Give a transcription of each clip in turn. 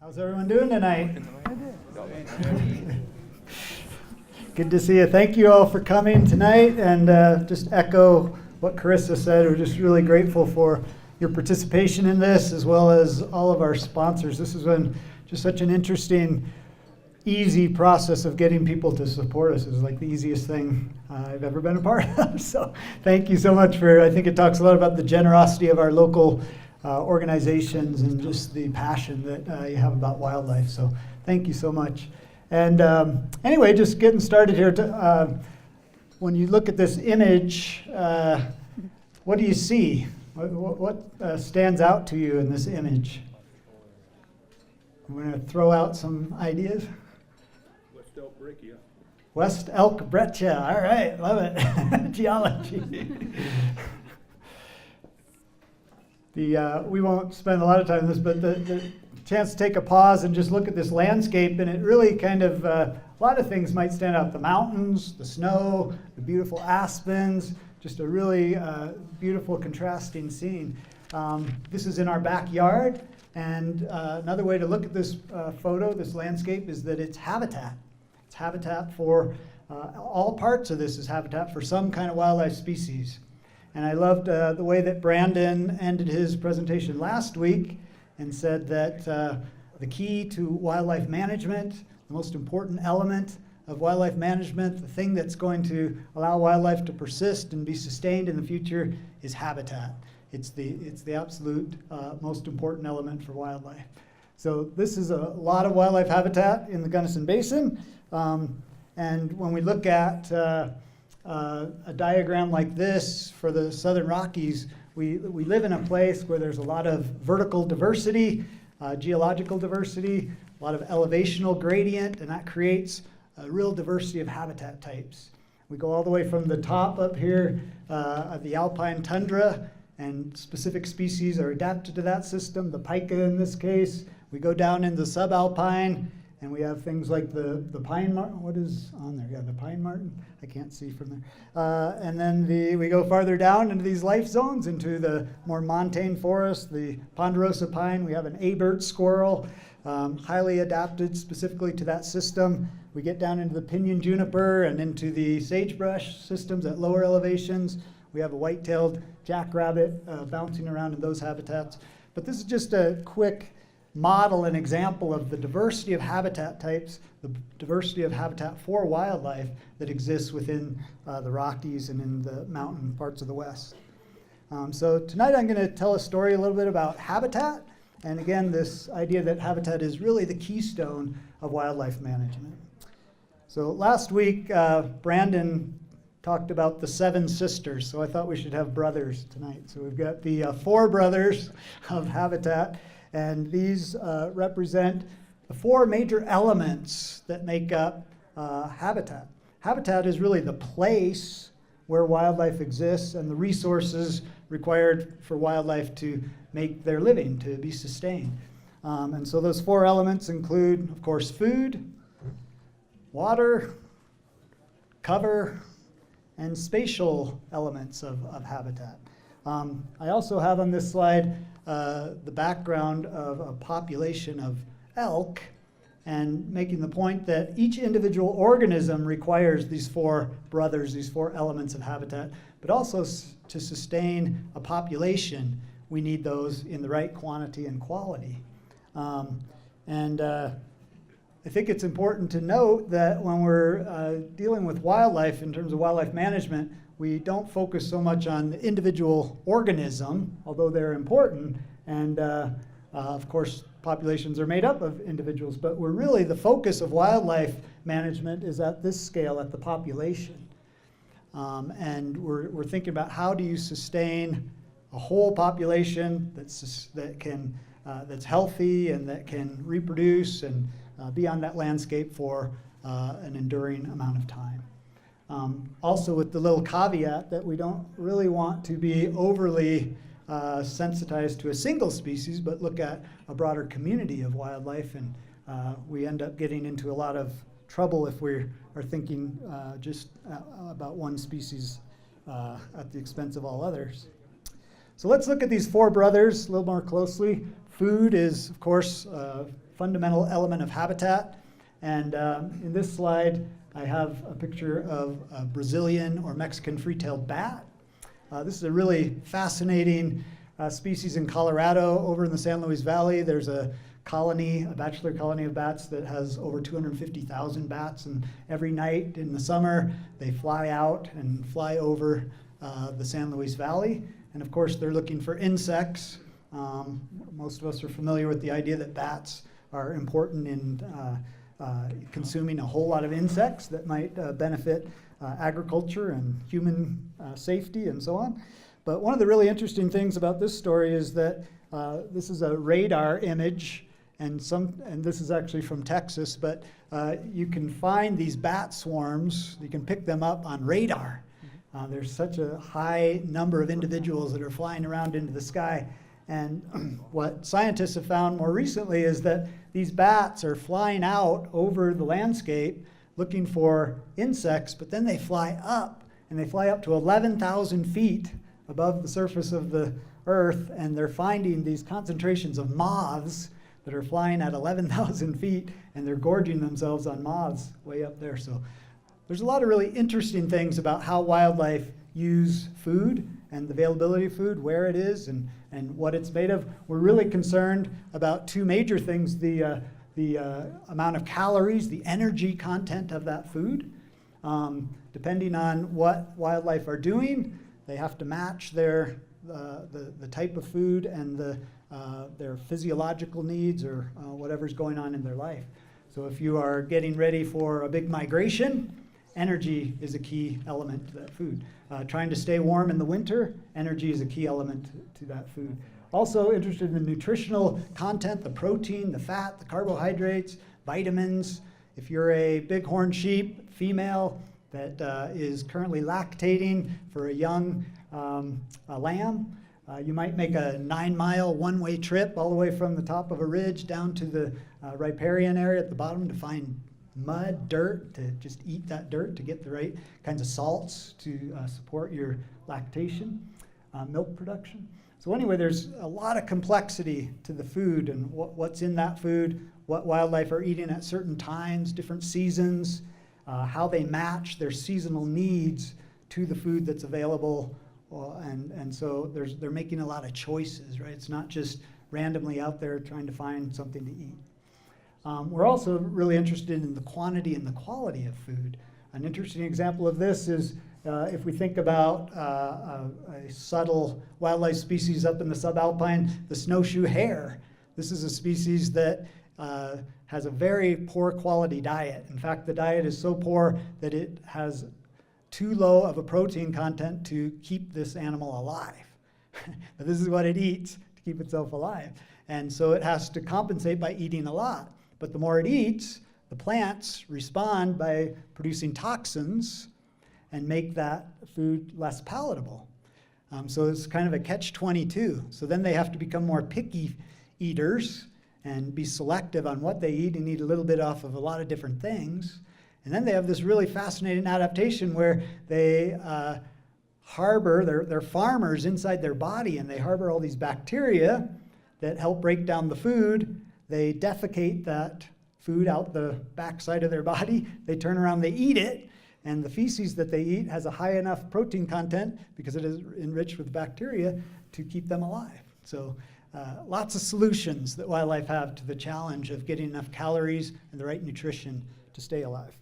How's everyone doing tonight? Good to see you. Thank you all for coming tonight, and just echo what Carissa said. We're just really grateful for your participation in this, as well as all of our sponsors. This has been just such an interesting, easy process of getting people to support us. It's like the easiest thing I've ever been a part of. So thank you so much I think it talks a lot about the generosity of our local organizations and just the passion that you have about wildlife. So thank you so much. And anyway, just getting started here. When you look at this image, what do you see? What stands out to you in this image? I'm going to throw out some ideas. West Elk Breccia. West Elk Breccia. All right, love it. Geology. We won't spend a lot of time on this, but the chance to take a pause and just look at this landscape, and it really kind of, a lot of things might stand out. The mountains, the snow, the beautiful aspens, just a really beautiful contrasting scene. This is in our backyard, and another way to look at this photo, this landscape, is that it's habitat. It's habitat for, all parts of this is habitat for some kind of wildlife species. And I loved the way that Brandon ended his presentation last week and said that the key to wildlife management, the most important element of wildlife management, the thing that's going to allow wildlife to persist and be sustained in the future is habitat. It's the absolute most important element for wildlife. So this is a lot of wildlife habitat in the Gunnison Basin. And when we look at a diagram like this for the Southern Rockies, we live in a place where there's a lot of vertical diversity, geological diversity, a lot of elevational gradient, and that creates a real diversity of habitat types. We go all the way from the top up here of the alpine tundra, and specific species are adapted to that system, the pika in this case. We go down into subalpine, and we have things like the pine marten. What is on there? Yeah, the pine marten. I can't see from there. And then we go farther down into these life zones, into the more montane forest, the ponderosa pine. We have an Abert squirrel, highly adapted specifically to that system. We get down into the pinyon juniper and into the sagebrush systems at lower elevations. We have a white-tailed jackrabbit bouncing around in those habitats. But this is just a quick model, an example of the diversity of habitat types, the diversity of habitat for wildlife that exists within the Rockies and in the mountain parts of the West. So tonight I'm going to tell a story a little bit about habitat, and again, this idea that habitat is really the keystone of wildlife management. So last week, Brandon talked about the 7 sisters, so I thought we should have brothers tonight. So we've got the 4 brothers of habitat, and these represent the 4 major elements that make up habitat. Habitat is really the place where wildlife exists and the resources required for wildlife to make their living, to be sustained. And so those 4 elements include, of course, food, water, cover, and spatial elements of habitat. I also have on this slide the background of a population of elk, and making the point that each individual organism requires these 4 brothers, these 4 elements of habitat, but also to sustain a population, we need those in the right quantity and quality. I think it's important to note that when we're dealing with wildlife in terms of wildlife management, we don't focus so much on the individual organism, although they're important, and of course populations are made up of individuals, but we're really, the focus of wildlife management is at this scale, at the population. And we're thinking about how do you sustain a whole population that's healthy and that can reproduce and be on that landscape for an enduring amount of time. Also with the little caveat that we don't really want to be overly sensitized to a single species, but look at a broader community of wildlife, and we end up getting into a lot of trouble if we are thinking just about one species at the expense of all others. So let's look at these 4 brothers a little more closely. Food is, of course, a fundamental element of habitat. And in this slide, I have a picture of a Brazilian or Mexican free-tailed bat. This is a really fascinating species in Colorado. Over in the San Luis Valley, there's a colony, a bachelor colony of bats that has over 250,000 bats. And every night in the summer, they fly out and fly over the San Luis Valley. And of course, they're looking for insects. Most of us are familiar with the idea that bats are important in consuming a whole lot of insects that might benefit agriculture and human safety and so on. But one of the really interesting things about this story is that this is a radar image, and this is actually from Texas, but you can find these bat swarms, you can pick them up on radar. There's such a high number of individuals that are flying around into the sky. And what scientists have found more recently is that these bats are flying out over the landscape looking for insects, but then they fly up, and they fly up to 11,000 feet above the surface of the earth, and they're finding these concentrations of moths that are flying at 11,000 feet, and they're gorging themselves on moths way up there. So there's a lot of really interesting things about how wildlife use food and the availability of food, where it is, and what it's made of. We're really concerned about two major things: the amount of calories, the energy content of that food. Depending on what wildlife are doing, they have to match the type of food and their physiological needs or whatever's going on in their life. So if you are getting ready for a big migration, energy is a key element to that food. Trying to stay warm in the winter, energy is a key element to that food. Also interested in the nutritional content, the protein, the fat, the carbohydrates, vitamins. If you're a bighorn sheep, female, that is currently lactating for a young lamb, you might make a 9-mile one-way trip all the way from the top of a ridge down to the riparian area at the bottom to find mud, dirt, to just eat that dirt to get the right kinds of salts to support your lactation, milk production. So anyway, there's a lot of complexity to the food and what's in that food, what wildlife are eating at certain times, different seasons, how they match their seasonal needs to the food that's available. And so they're making a lot of choices, right? It's not just randomly out there trying to find something to eat. We're also really interested in the quantity and the quality of food. An interesting example of this is if we think about a subtle wildlife species up in the subalpine, the snowshoe hare. This is a species that has a very poor quality diet. In fact, the diet is so poor that it has too low of a protein content to keep this animal alive. But this is what it eats to keep itself alive. And so it has to compensate by eating a lot. But the more it eats, the plants respond by producing toxins and make that food less palatable. So it's kind of a catch-22. So then they have to become more picky eaters and be selective on what they eat and eat a little bit off of a lot of different things. And then they have this really fascinating adaptation where they harbor, they're farmers inside their body, and they harbor all these bacteria that help break down the food. They defecate that food out the backside of their body. They turn around, they eat it, and the feces that they eat has a high enough protein content because it is enriched with bacteria to keep them alive. So lots of solutions that wildlife have to the challenge of getting enough calories and the right nutrition to stay alive.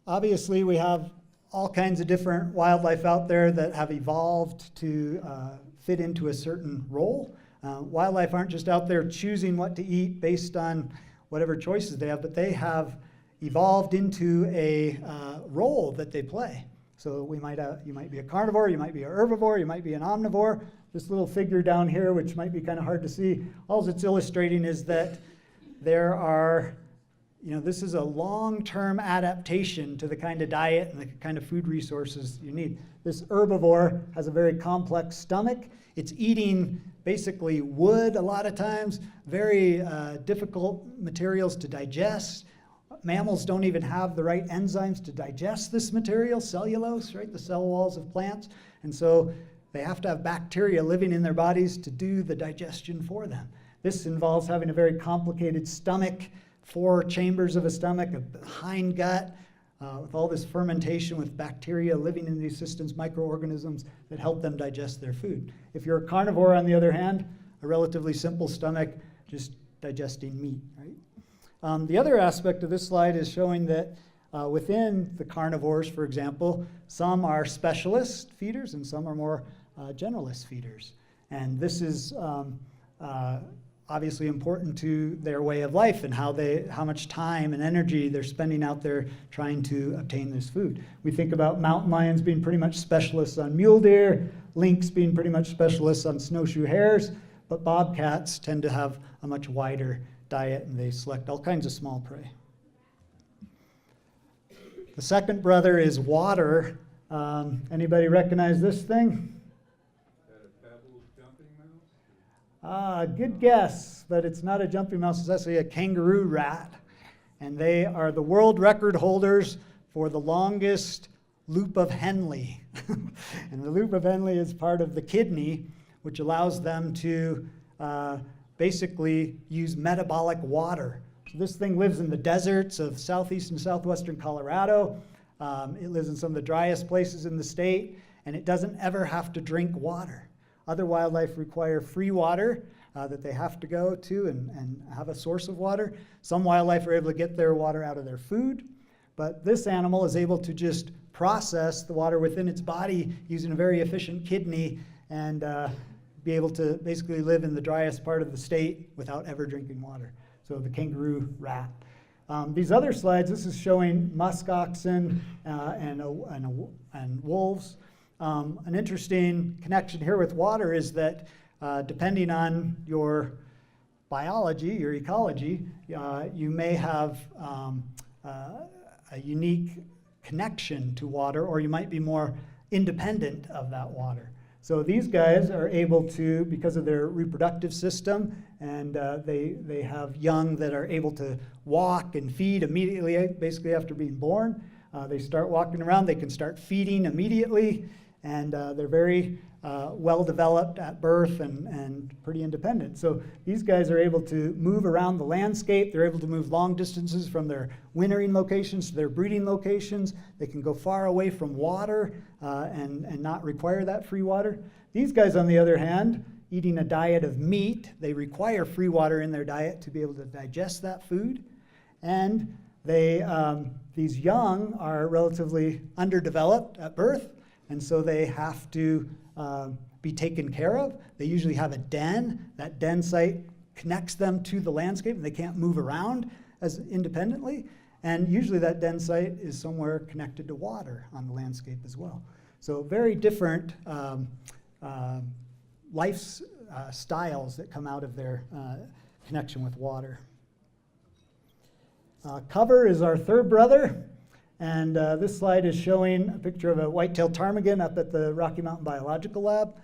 Obviously, we have all kinds of different wildlife out there that have evolved to fit into a certain role. Wildlife aren't just out there choosing what to eat based on whatever choices they have, but they have evolved into a role that they play. So you might be a carnivore, you might be an herbivore, you might be an omnivore. This little figure down here, which might be kind of hard to see, all it's illustrating is that there are, this is a long-term adaptation to the kind of diet and the kind of food resources you need. This herbivore has a very complex stomach. It's eating basically wood a lot of times, very difficult materials to digest. Mammals don't even have the right enzymes to digest this material, cellulose, right, the cell walls of plants. And so they have to have bacteria living in their bodies to do the digestion for them. This involves having a very complicated stomach, 4 chambers of a stomach, a hind gut, with all this fermentation with bacteria living in these systems, microorganisms that help them digest their food. If you're a carnivore, on the other hand, a relatively simple stomach, just digesting meat, right? The other aspect of this slide is showing that within the carnivores, for example, some are specialist feeders and some are more generalist feeders. And this is obviously important to their way of life and how much time and energy they're spending out there trying to obtain this food. We think about mountain lions being pretty much specialists on mule deer, lynx being pretty much specialists on snowshoe hares, but bobcats tend to have a much wider diet and they select all kinds of small prey. The second brother is water. Anybody recognize this thing? Good guess, but it's not a jumping mouse. It's actually a kangaroo rat. And they are the world record holders for the longest loop of Henle. And the loop of Henle is part of the kidney, which allows them to basically use metabolic water. So this thing lives in the deserts of southeast and southwestern Colorado. It lives in some of the driest places in the state, and it doesn't ever have to drink water. Other wildlife require free water that they have to go to and have a source of water. Some wildlife are able to get their water out of their food, but this animal is able to just process the water within its body using a very efficient kidney and be able to basically live in the driest part of the state without ever drinking water. So the kangaroo rat. These other slides, this is showing musk oxen and wolves. An interesting connection here with water is that depending on your biology, your ecology, you may have a unique connection to water, or you might be more independent of that water. So these guys are able to, because of their reproductive system, and they have young that are able to walk and feed immediately, basically after being born. They start walking around, they can start feeding immediately, and they're very well developed at birth and pretty independent. So these guys are able to move around the landscape. They're able to move long distances from their wintering locations to their breeding locations. They can go far away from water and not require that free water. These guys, on the other hand, eating a diet of meat, they require free water in their diet to be able to digest that food. And these young are relatively underdeveloped at birth, and so they have to be taken care of. They usually have a den. That den site connects them to the landscape, and they can't move around as independently. And usually that den site is somewhere connected to water on the landscape as well. So very different life styles that come out of their connection with water. Cover is our third brother. And this slide is showing a picture of a white-tailed ptarmigan up at the Rocky Mountain Biological Lab.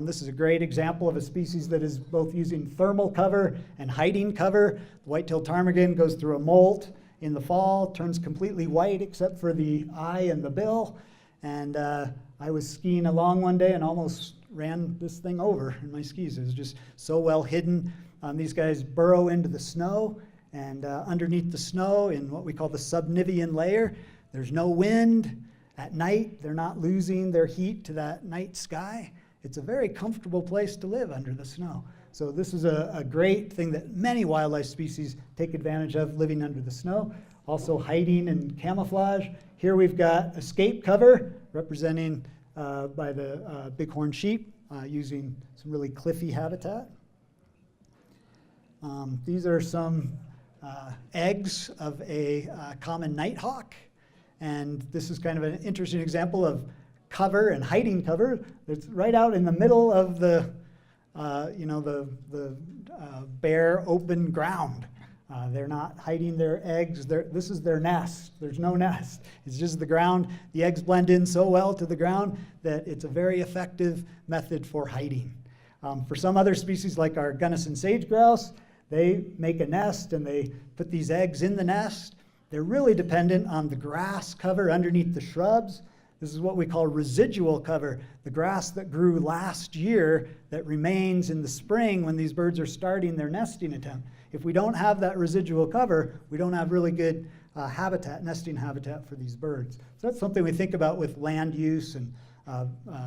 This is a great example of a species that is both using thermal cover and hiding cover. The white-tailed ptarmigan goes through a molt in the fall, turns completely white except for the eye and the bill. And I was skiing along one day and almost ran this thing over in my skis. It was just so well hidden. These guys burrow into the snow, and underneath the snow in what we call the subnivean layer, there's no wind. At night, they're not losing their heat to that night sky. It's a very comfortable place to live under the snow. So this is a great thing that many wildlife species take advantage of, living under the snow. Also hiding and camouflage. Here we've got escape cover, representing by the bighorn sheep, using some really cliffy habitat. These are some eggs of a common nighthawk. And this is kind of an interesting example of cover and hiding cover. It's right out in the middle of the bare open ground. They're not hiding their eggs. This is their nest. There's no nest. It's just the ground. The eggs blend in so well to the ground that it's a very effective method for hiding. For some other species like our Gunnison sage grouse, they make a nest and they put these eggs in the nest. They're really dependent on the grass cover underneath the shrubs. This is what we call residual cover, the grass that grew last year that remains in the spring when these birds are starting their nesting attempt. If we don't have that residual cover, we don't have really good nesting habitat for these birds. So that's something we think about with land use and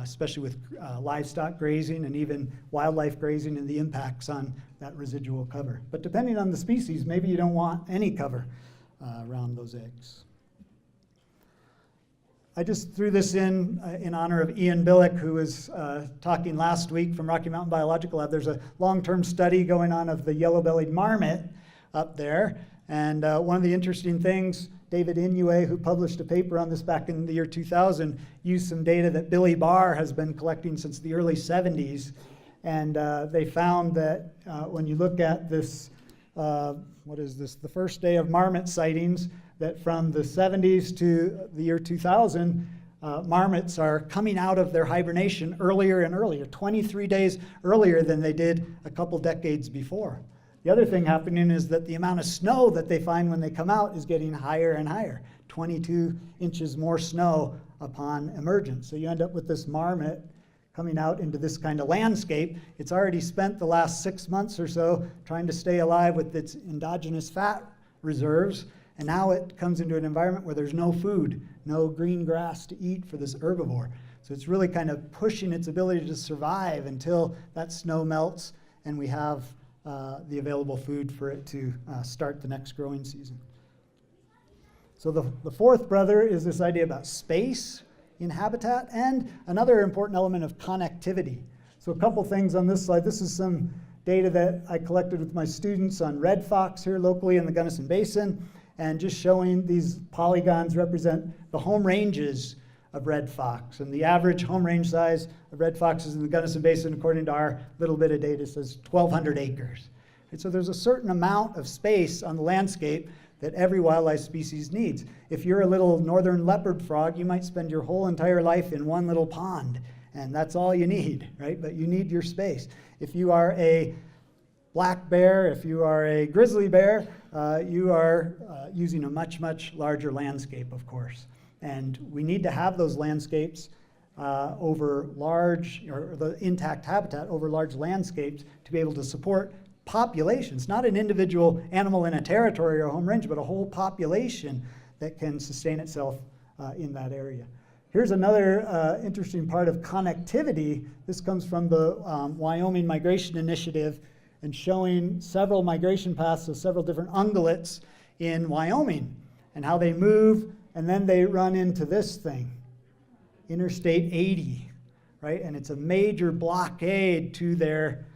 especially with livestock grazing and even wildlife grazing and the impacts on that residual cover. But depending on the species, maybe you don't want any cover around those eggs. I just threw this in honor of Ian Billick, who was talking last week from Rocky Mountain Biological Lab. There's a long-term study going on of the yellow-bellied marmot up there. And one of the interesting things, David Inouye, who published a paper on this back in the year 2000, used some data that Billy Barr has been collecting since the early 70s. And they found that when you look at this, what is this, the first day of marmot sightings, that from the 70s to the year 2000, marmots are coming out of their hibernation earlier and earlier, 23 days earlier than they did a couple decades before. The other thing happening is that the amount of snow that they find when they come out is getting higher and higher, 22 inches more snow upon emergence. So you end up with this marmot coming out into this kind of landscape. It's already spent the last 6 months or so trying to stay alive with its endogenous fat reserves, and now it comes into an environment where there's no food, no green grass to eat for this herbivore. So it's really kind of pushing its ability to survive until that snow melts and we have the available food for it to start the next growing season. So the fourth brother is this idea about space in habitat and another important element of connectivity. So a couple things on this slide. This is some data that I collected with my students on red fox here locally in the Gunnison Basin, and just showing these polygons represent the home ranges of red fox. And the average home range size of red foxes in the Gunnison Basin, according to our little bit of data, says 1,200 acres. And so there's a certain amount of space on the landscape that every wildlife species needs. If you're a little northern leopard frog, you might spend your whole entire life in one little pond, and that's all you need, right? But you need your space. If you are a black bear, if you are a grizzly bear, you are using a much, much larger landscape, of course. And we need to have those landscapes over large, or the intact habitat over large landscapes to be able to support populations, not an individual animal in a territory or a home range, but a whole population that can sustain itself in that area. Here's another interesting part of connectivity. This comes from the Wyoming Migration Initiative, and showing several migration paths of several different ungulates in Wyoming and how they move, and then they run into this thing, Interstate 80, right? And it's a major blockade to their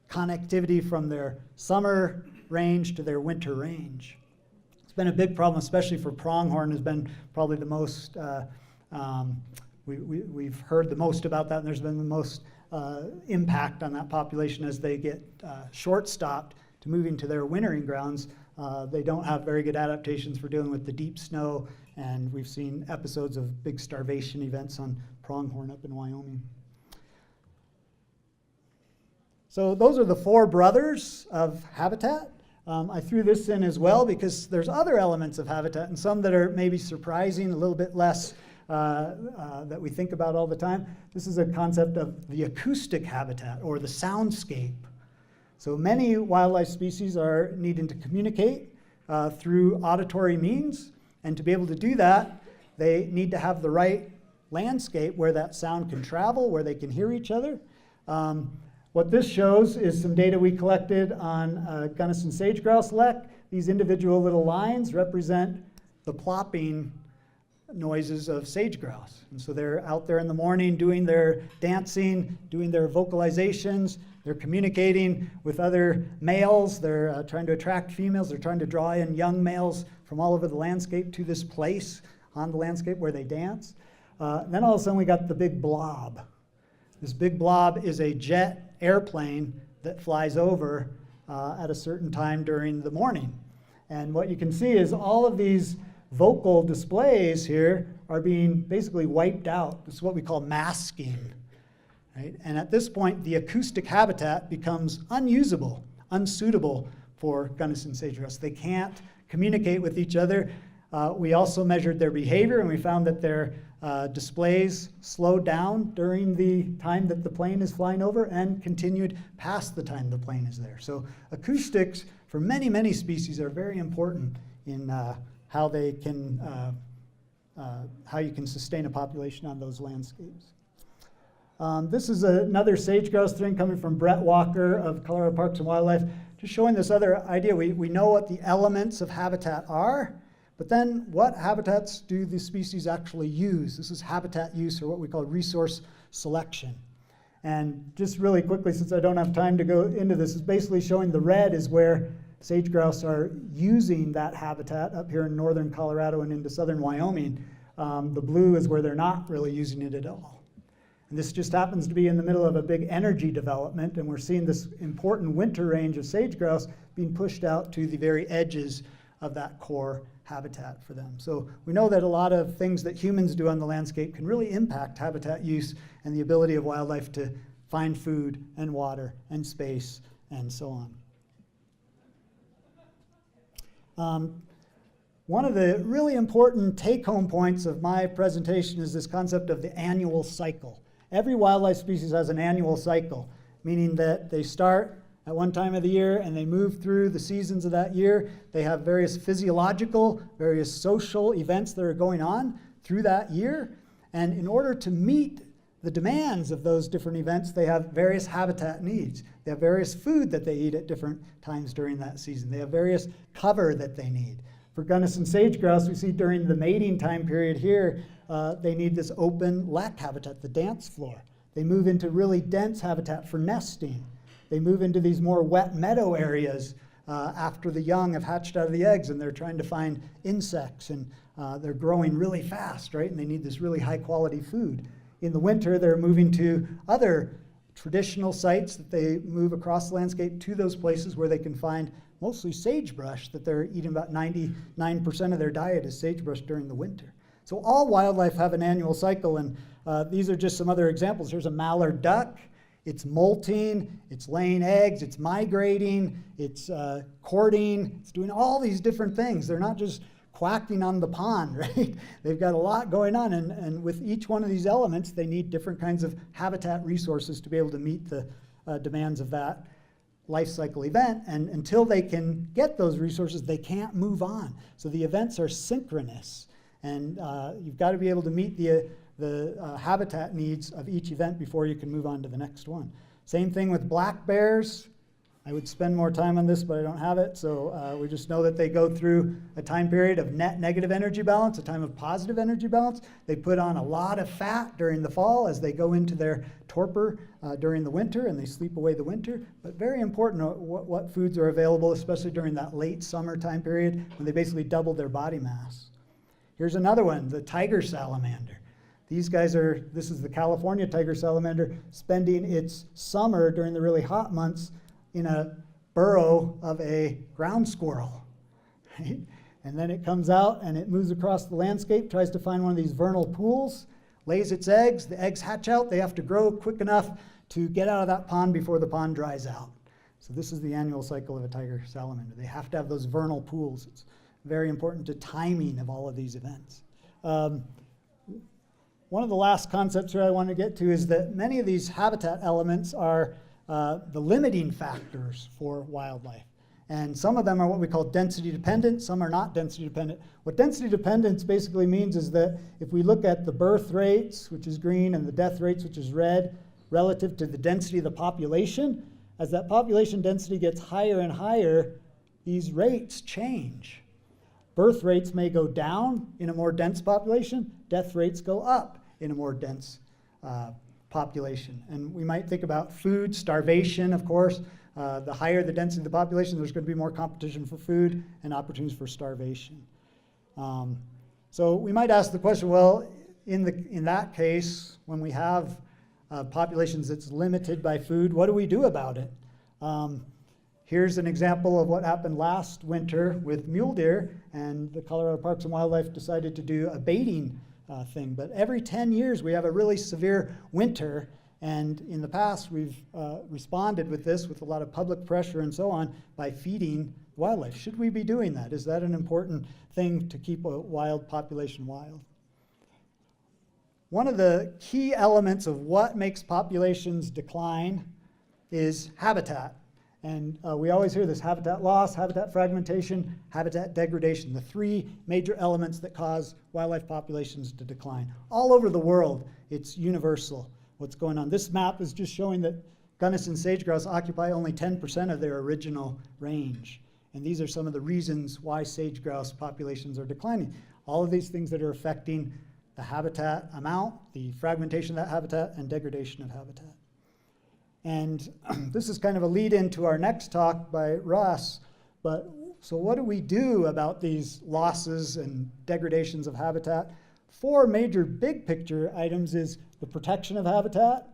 connectivity from their summer range to their winter range. It's been a big problem, especially for pronghorn, has been probably the most, we've heard the most about that, and there's been the most impact on that population as they get short-stopped to moving to their wintering grounds. They don't have very good adaptations for dealing with the deep snow, and we've seen episodes of big starvation events on pronghorn up in Wyoming. So those are the four brothers of habitat. I threw this in as well because there's other elements of habitat, and some that are maybe surprising, a little bit less that we think about all the time. This is a concept of the acoustic habitat or the soundscape. So many wildlife species are needing to communicate through auditory means, and to be able to do that, they need to have the right landscape where that sound can travel, where they can hear each other. What this shows is some data we collected on Gunnison sage-grouse lek. These individual little lines represent the plopping noises of sage-grouse. And so they're out there in the morning doing their dancing, doing their vocalizations, they're communicating with other males, they're trying to attract females, they're trying to draw in young males from all over the landscape to this place on the landscape where they dance. Then all of a sudden we got the big blob. This big blob is a jet airplane that flies over at a certain time during the morning. And what you can see is all of these vocal displays here are being basically wiped out. This is what we call masking. Right? And at this point, the acoustic habitat becomes unusable, unsuitable for Gunnison sage-grouse. They can't communicate with each other. We also measured their behavior, and we found that their displays slowed down during the time that the plane is flying over and continued past the time the plane is there. So acoustics for many, many species are very important in how they can, how you can sustain a population on those landscapes. This is another sage-grouse thing coming from Brett Walker of Colorado Parks and Wildlife, just showing this other idea. We know what the elements of habitat are, but then what habitats do the species actually use? This is habitat use, or what we call resource selection. And just really quickly, since I don't have time to go into this, is basically showing the red is where sage-grouse are using that habitat up here in northern Colorado and into southern Wyoming. The blue is where they're not really using it at all. And this just happens to be in the middle of a big energy development, and we're seeing this important winter range of sage-grouse being pushed out to the very edges of that core habitat for them. So we know that a lot of things that humans do on the landscape can really impact habitat use and the ability of wildlife to find food and water and space and so on. One of the really important take-home points of my presentation is this concept of the annual cycle. Every wildlife species has an annual cycle, meaning that they start at one time of the year and they move through the seasons of that year. They have various physiological, various social events that are going on through that year. And in order to meet the demands of those different events, they have various habitat needs. They have various food that they eat at different times during that season. They have various cover that they need. For Gunnison sage-grouse, we see during the mating time period here, they need this open lek habitat, the dance floor. They move into really dense habitat for nesting. They move into these more wet meadow areas after the young have hatched out of the eggs, and they're trying to find insects, and they're growing really fast, right? And they need this really high quality food. In the winter, they're moving to other traditional sites that they move across the landscape to those places where they can find mostly sagebrush that they're eating. About 99% of their diet is sagebrush during the winter. So all wildlife have an annual cycle, and these are just some other examples. Here's a mallard duck. It's molting, it's laying eggs, it's migrating, it's courting, it's doing all these different things. They're not just quacking on the pond, right? They've got a lot going on, and with each one of these elements, they need different kinds of habitat resources to be able to meet the demands of that life cycle event. And until they can get those resources, they can't move on. So the events are synchronous, and you've got to be able to meet the habitat needs of each event before you can move on to the next one. Same thing with black bears. I would spend more time on this, but I don't have it. So we just know that they go through a time period of net negative energy balance, a time of positive energy balance. They put on a lot of fat during the fall as they go into their torpor during the winter, and they sleep away the winter. But very important what foods are available, especially during that late summer time period when they basically double their body mass. Here's another one, the tiger salamander. These guys are, this is the California tiger salamander, spending its summer during the really hot months in a burrow of a ground squirrel, right? And then it comes out and it moves across the landscape, tries to find one of these vernal pools, lays its eggs, the eggs hatch out, they have to grow quick enough to get out of that pond before the pond dries out. So this is the annual cycle of a tiger salamander. They have to have those vernal pools. It's very important to timing of all of these events. One of the last concepts here I want to get to is that many of these habitat elements are the limiting factors for wildlife. And some of them are what we call density dependent, some are not density dependent. What density dependence basically means is that if we look at the birth rates, which is green, and the death rates, which is red, relative to the density of the population, as that population density gets higher and higher, these rates change. Birth rates may go down in a more dense population, death rates go up in a more dense population. And we might think about food, starvation, of course. The higher the density of the population, there's going to be more competition for food and opportunities for starvation. So we might ask the question, well, in that case, when we have populations that's limited by food, what do we do about it? Here's an example of what happened last winter with mule deer, and the Colorado Parks and Wildlife decided to do a baiting thing. But every 10 years we have a really severe winter, and in the past we've responded with this with a lot of public pressure and so on by feeding wildlife? Should we be doing that? Is that an important thing to keep a wild population wild? One of the key elements of what makes populations decline is habitat. And we always hear this: habitat loss, habitat fragmentation, habitat degradation, the three major elements that cause wildlife populations to decline. All over the world, it's universal what's going on. This map is just showing that Gunnison sage-grouse occupy only 10% of their original range. And these are some of the reasons why sage-grouse populations are declining. All of these things that are affecting the habitat amount, the fragmentation of that habitat, and degradation of habitat. And this is kind of a lead into our next talk by Russ. But so what do we do about these losses and degradations of habitat? Four major big picture items is the protection of habitat,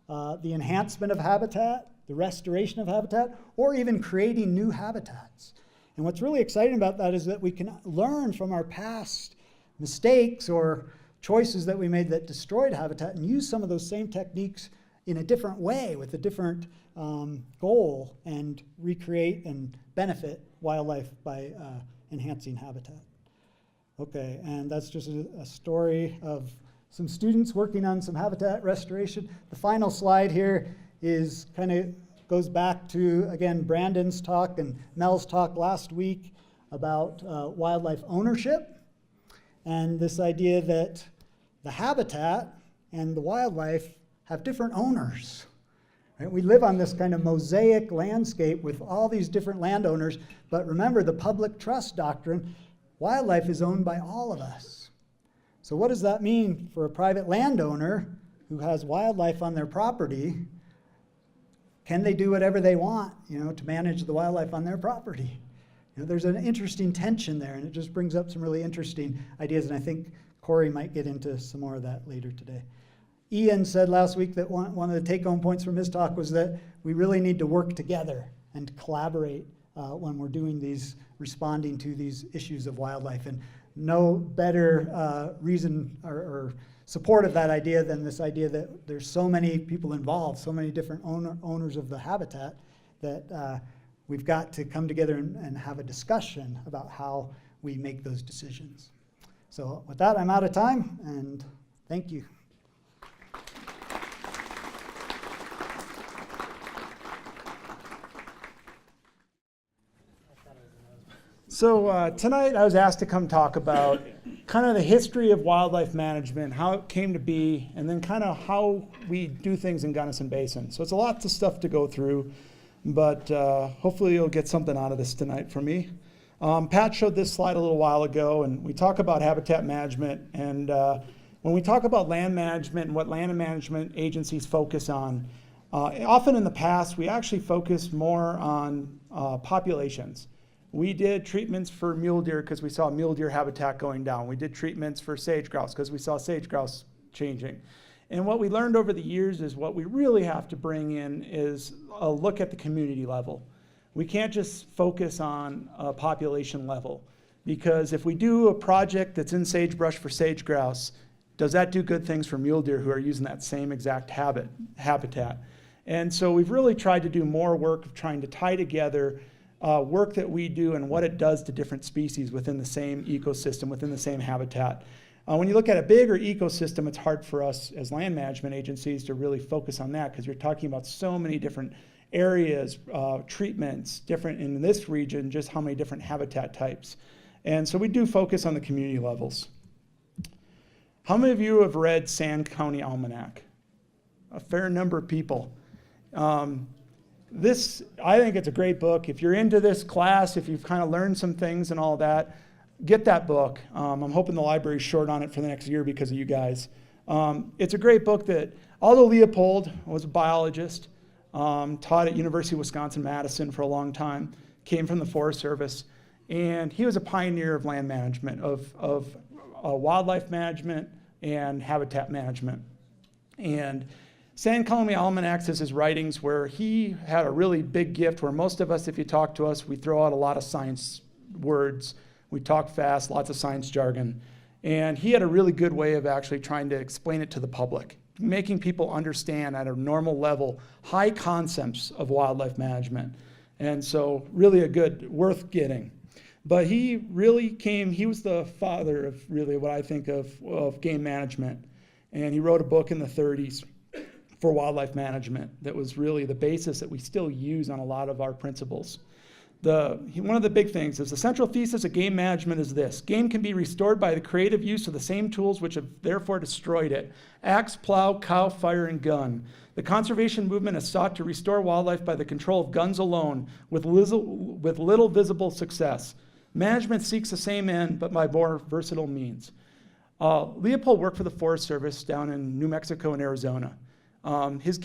the enhancement of habitat, the restoration of habitat, or even creating new habitats. And what's really exciting about that is that we can learn from our past mistakes or choices that we made that destroyed habitat and use some of those same techniques in a different way with a different goal and recreate and benefit wildlife by enhancing habitat. Okay, and that's just a story of some students working on some habitat restoration. The final slide here is kind of goes back to, again, Brandon's talk and Mel's talk last week about wildlife ownership and this idea that the habitat and the wildlife have different owners. Right? We live on this kind of mosaic landscape with all these different landowners, but remember the public trust doctrine, wildlife is owned by all of us. So what does that mean for a private landowner who has wildlife on their property? Can they do whatever they want, to manage the wildlife on their property? There's an interesting tension there, and it just brings up some really interesting ideas, and I think Corey might get into some more of that later today. Ian said last week that one of the take-home points from his talk was that we really need to work together and collaborate when we're doing these, responding to these issues of wildlife. And no better reason or support of that idea than this idea that there's so many people involved, so many different owners of the habitat, that we've got to come together and have a discussion about how we make those decisions. So with that, I'm out of time, and thank you. So tonight I was asked to come talk about kind of the history of wildlife management, how it came to be, and then kind of how we do things in Gunnison Basin. So it's a lot of stuff to go through, but hopefully you'll get something out of this tonight from me. Pat showed this slide a little while ago, and we talk about habitat management. And when we talk about land management and what land management agencies focus on, often in the past we actually focused more on populations. We did treatments for mule deer because we saw mule deer habitat going down. We did treatments for sage grouse because we saw sage grouse changing. And what we learned over the years is what we really have to bring in is a look at the community level. We can't just focus on a population level, because if we do a project that's in sagebrush for sage grouse, does that do good things for mule deer who are using that same exact habitat? And so we've really tried to do more work of trying to tie together work that we do and what it does to different species within the same ecosystem, within the same habitat. When you look at a bigger ecosystem, it's hard for us as land management agencies to really focus on that, because you're talking about so many different areas, treatments, different in this region, just how many different habitat types. And so we do focus on the community levels. How many of you have read Sand County Almanac? A fair number of people. I think it's a great book. If you're into this class, if you've kind of learned some things and all that, get that book. I'm hoping the library's short on it for the next year because of you guys. It's a great book that, although Leopold was a biologist, taught at University of Wisconsin-Madison for a long time, came from the Forest Service, and he was a pioneer of land management, of wildlife management and habitat management. And Sand County Almanac is his writings where he had a really big gift where most of us, if you talk to us, we throw out a lot of science words. We talk fast, lots of science jargon. And he had a really good way of actually trying to explain it to the public, making people understand at a normal level high concepts of wildlife management. And so really worth getting. But he was the father of really what I think of game management. And he wrote a book in the 30s for wildlife management that was really the basis that we still use on a lot of our principles. One of the big things is the central thesis of game management is this: game can be restored by the creative use of the same tools which have therefore destroyed it: axe, plow, cow, fire, and gun. The conservation movement has sought to restore wildlife by the control of guns alone, with little visible success. Management seeks the same end, but by more versatile means. Leopold worked for the Forest Service down in New Mexico and Arizona. His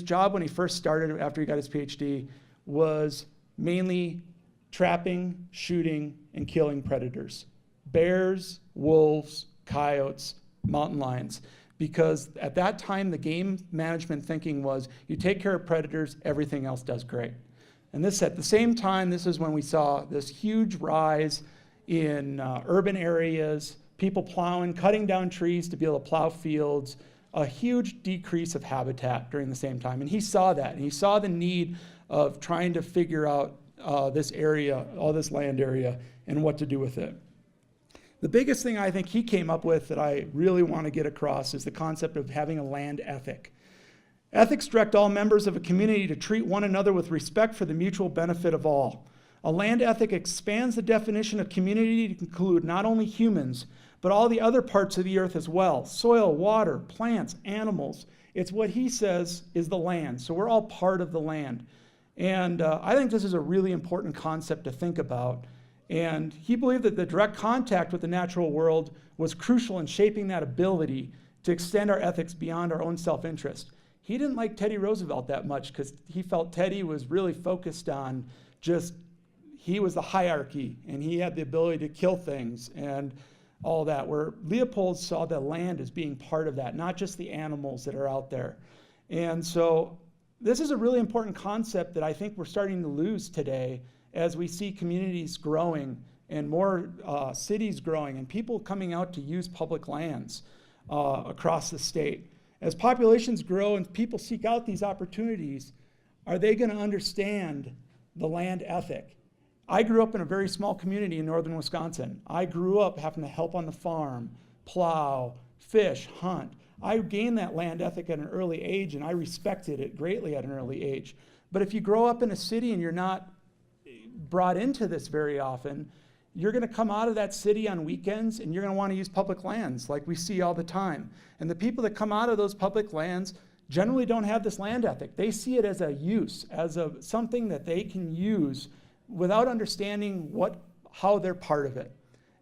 job when he first started after he got his PhD was mainly trapping, shooting, and killing predators. Bears, wolves, coyotes, mountain lions. Because at that time, the game management thinking was, you take care of predators, everything else does great. And at the same time, this is when we saw this huge rise in urban areas, people plowing, cutting down trees to be able to plow fields, a huge decrease of habitat during the same time. And he saw that, and he saw the need of trying to figure out this area, all this land area, and what to do with it. The biggest thing I think he came up with that I really want to get across is the concept of having a land ethic. Ethics direct all members of a community to treat one another with respect for the mutual benefit of all. A land ethic expands the definition of community to include not only humans, but all the other parts of the earth as well: soil, water, plants, animals. It's what he says is the land. So we're all part of the land. And I think this is a really important concept to think about. And he believed that the direct contact with the natural world was crucial in shaping that ability to extend our ethics beyond our own self-interest. He didn't like Teddy Roosevelt that much because he felt Teddy was really focused on he was the hierarchy and he had the ability to kill things and all that, where Leopold saw the land as being part of that, not just the animals that are out there. And so this is a really important concept that I think we're starting to lose today as we see communities growing and more cities growing and people coming out to use public lands across the state. As populations grow and people seek out these opportunities, are they going to understand the land ethic? I grew up in a very small community in northern Wisconsin. I grew up having to help on the farm, plow, fish, hunt. I gained that land ethic at an early age, and I respected it greatly at an early age. But if you grow up in a city and you're not brought into this very often, you're going to come out of that city on weekends and you're going to want to use public lands like we see all the time. And the people that come out of those public lands generally don't have this land ethic. They see it as a use, as something that they can use without understanding how they're part of it.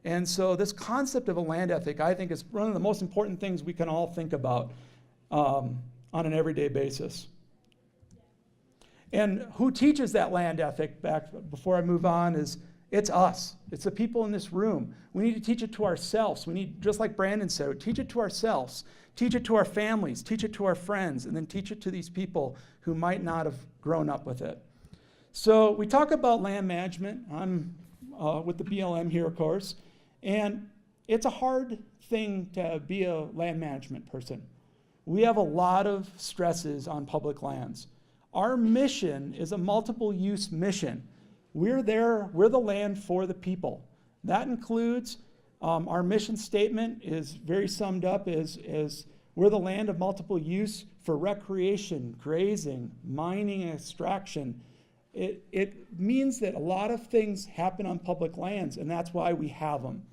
And so this concept of a land ethic, I think, is one of the most important things we can all think about on an everyday basis. And who teaches that land ethic, before I move on, it's us. It's the people in this room. We need to teach it to ourselves. We need, just like Brandon said, teach it to ourselves, teach it to our families, teach it to our friends, and then teach it to these people who might not have grown up with it. So we talk about land management. I'm with the BLM here, of course, and it's a hard thing to be a land management person. We have a lot of stresses on public lands. Our mission is a multiple use mission. We're the land for the people. That includes, our mission statement is very summed up as we're the land of multiple use for recreation, grazing, mining, and extraction. It means that a lot of things happen on public lands, and that's why we have them.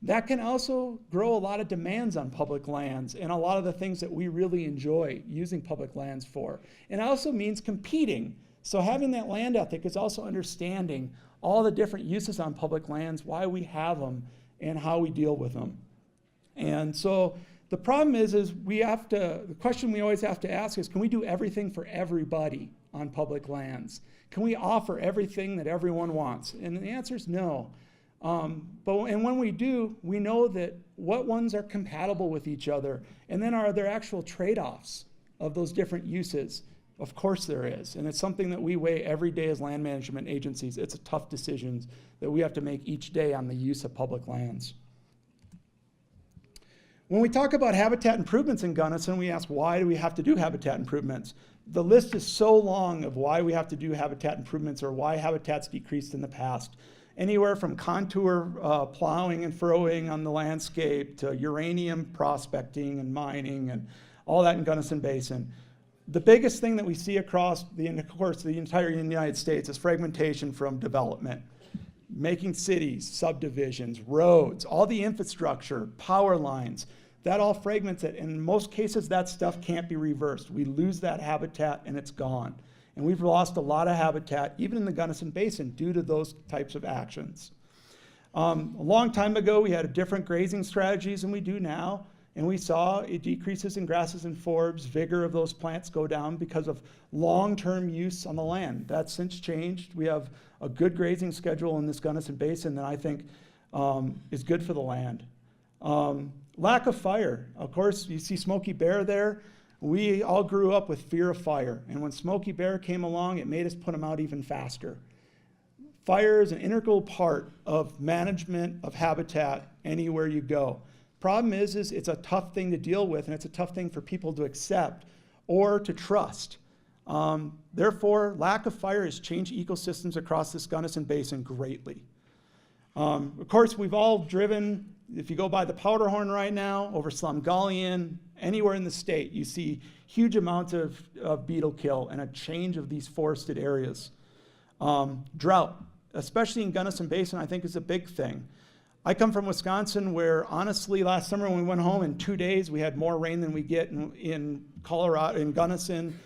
That can also grow a lot of demands on public lands and a lot of the things that we really enjoy using public lands for. And it also means competing. So having that land ethic is also understanding all the different uses on public lands, why we have them, and how we deal with them. And so the problem is the question we always have to ask is, can we do everything for everybody on public lands? Can we offer everything that everyone wants? And the answer is no. And when we do, we know that what ones are compatible with each other, and then are there actual trade-offs of those different uses? Of course there is, and it's something that we weigh every day as land management agencies. It's a tough decision that we have to make each day on the use of public lands. When we talk about habitat improvements in Gunnison, we ask, why do we have to do habitat improvements? The list is so long of why we have to do habitat improvements or why habitat's decreased in the past. Anywhere from contour plowing and furrowing on the landscape to uranium prospecting and mining and all that in Gunnison Basin. The biggest thing that we see across the entire United States is fragmentation from development. Making cities, subdivisions, roads, all the infrastructure, power lines, that all fragments it. In most cases, that stuff can't be reversed. We lose that habitat and it's gone. And we've lost a lot of habitat, even in the Gunnison Basin, due to those types of actions. A long time ago, we had different grazing strategies than we do now. And we saw it decreases in grasses and forbs, vigor of those plants go down because of long-term use on the land. That's since changed. We have a good grazing schedule in this Gunnison Basin that I think is good for the land. Lack of fire. Of course, you see Smokey Bear there. We all grew up with fear of fire. And when Smokey Bear came along, it made us put them out even faster. Fire is an integral part of management of habitat anywhere you go. Problem is it's a tough thing to deal with, and it's a tough thing for people to accept or to trust. Therefore, lack of fire has changed ecosystems across this Gunnison Basin greatly. Of course, we've all driven, if you go by the Powderhorn right now, over Slumgullion, anywhere in the state, you see huge amounts of beetle kill and a change of these forested areas. Drought, especially in Gunnison Basin, I think is a big thing. I come from Wisconsin where, honestly, last summer when we went home, in 2 days, we had more rain than we get in Colorado, in Gunnison,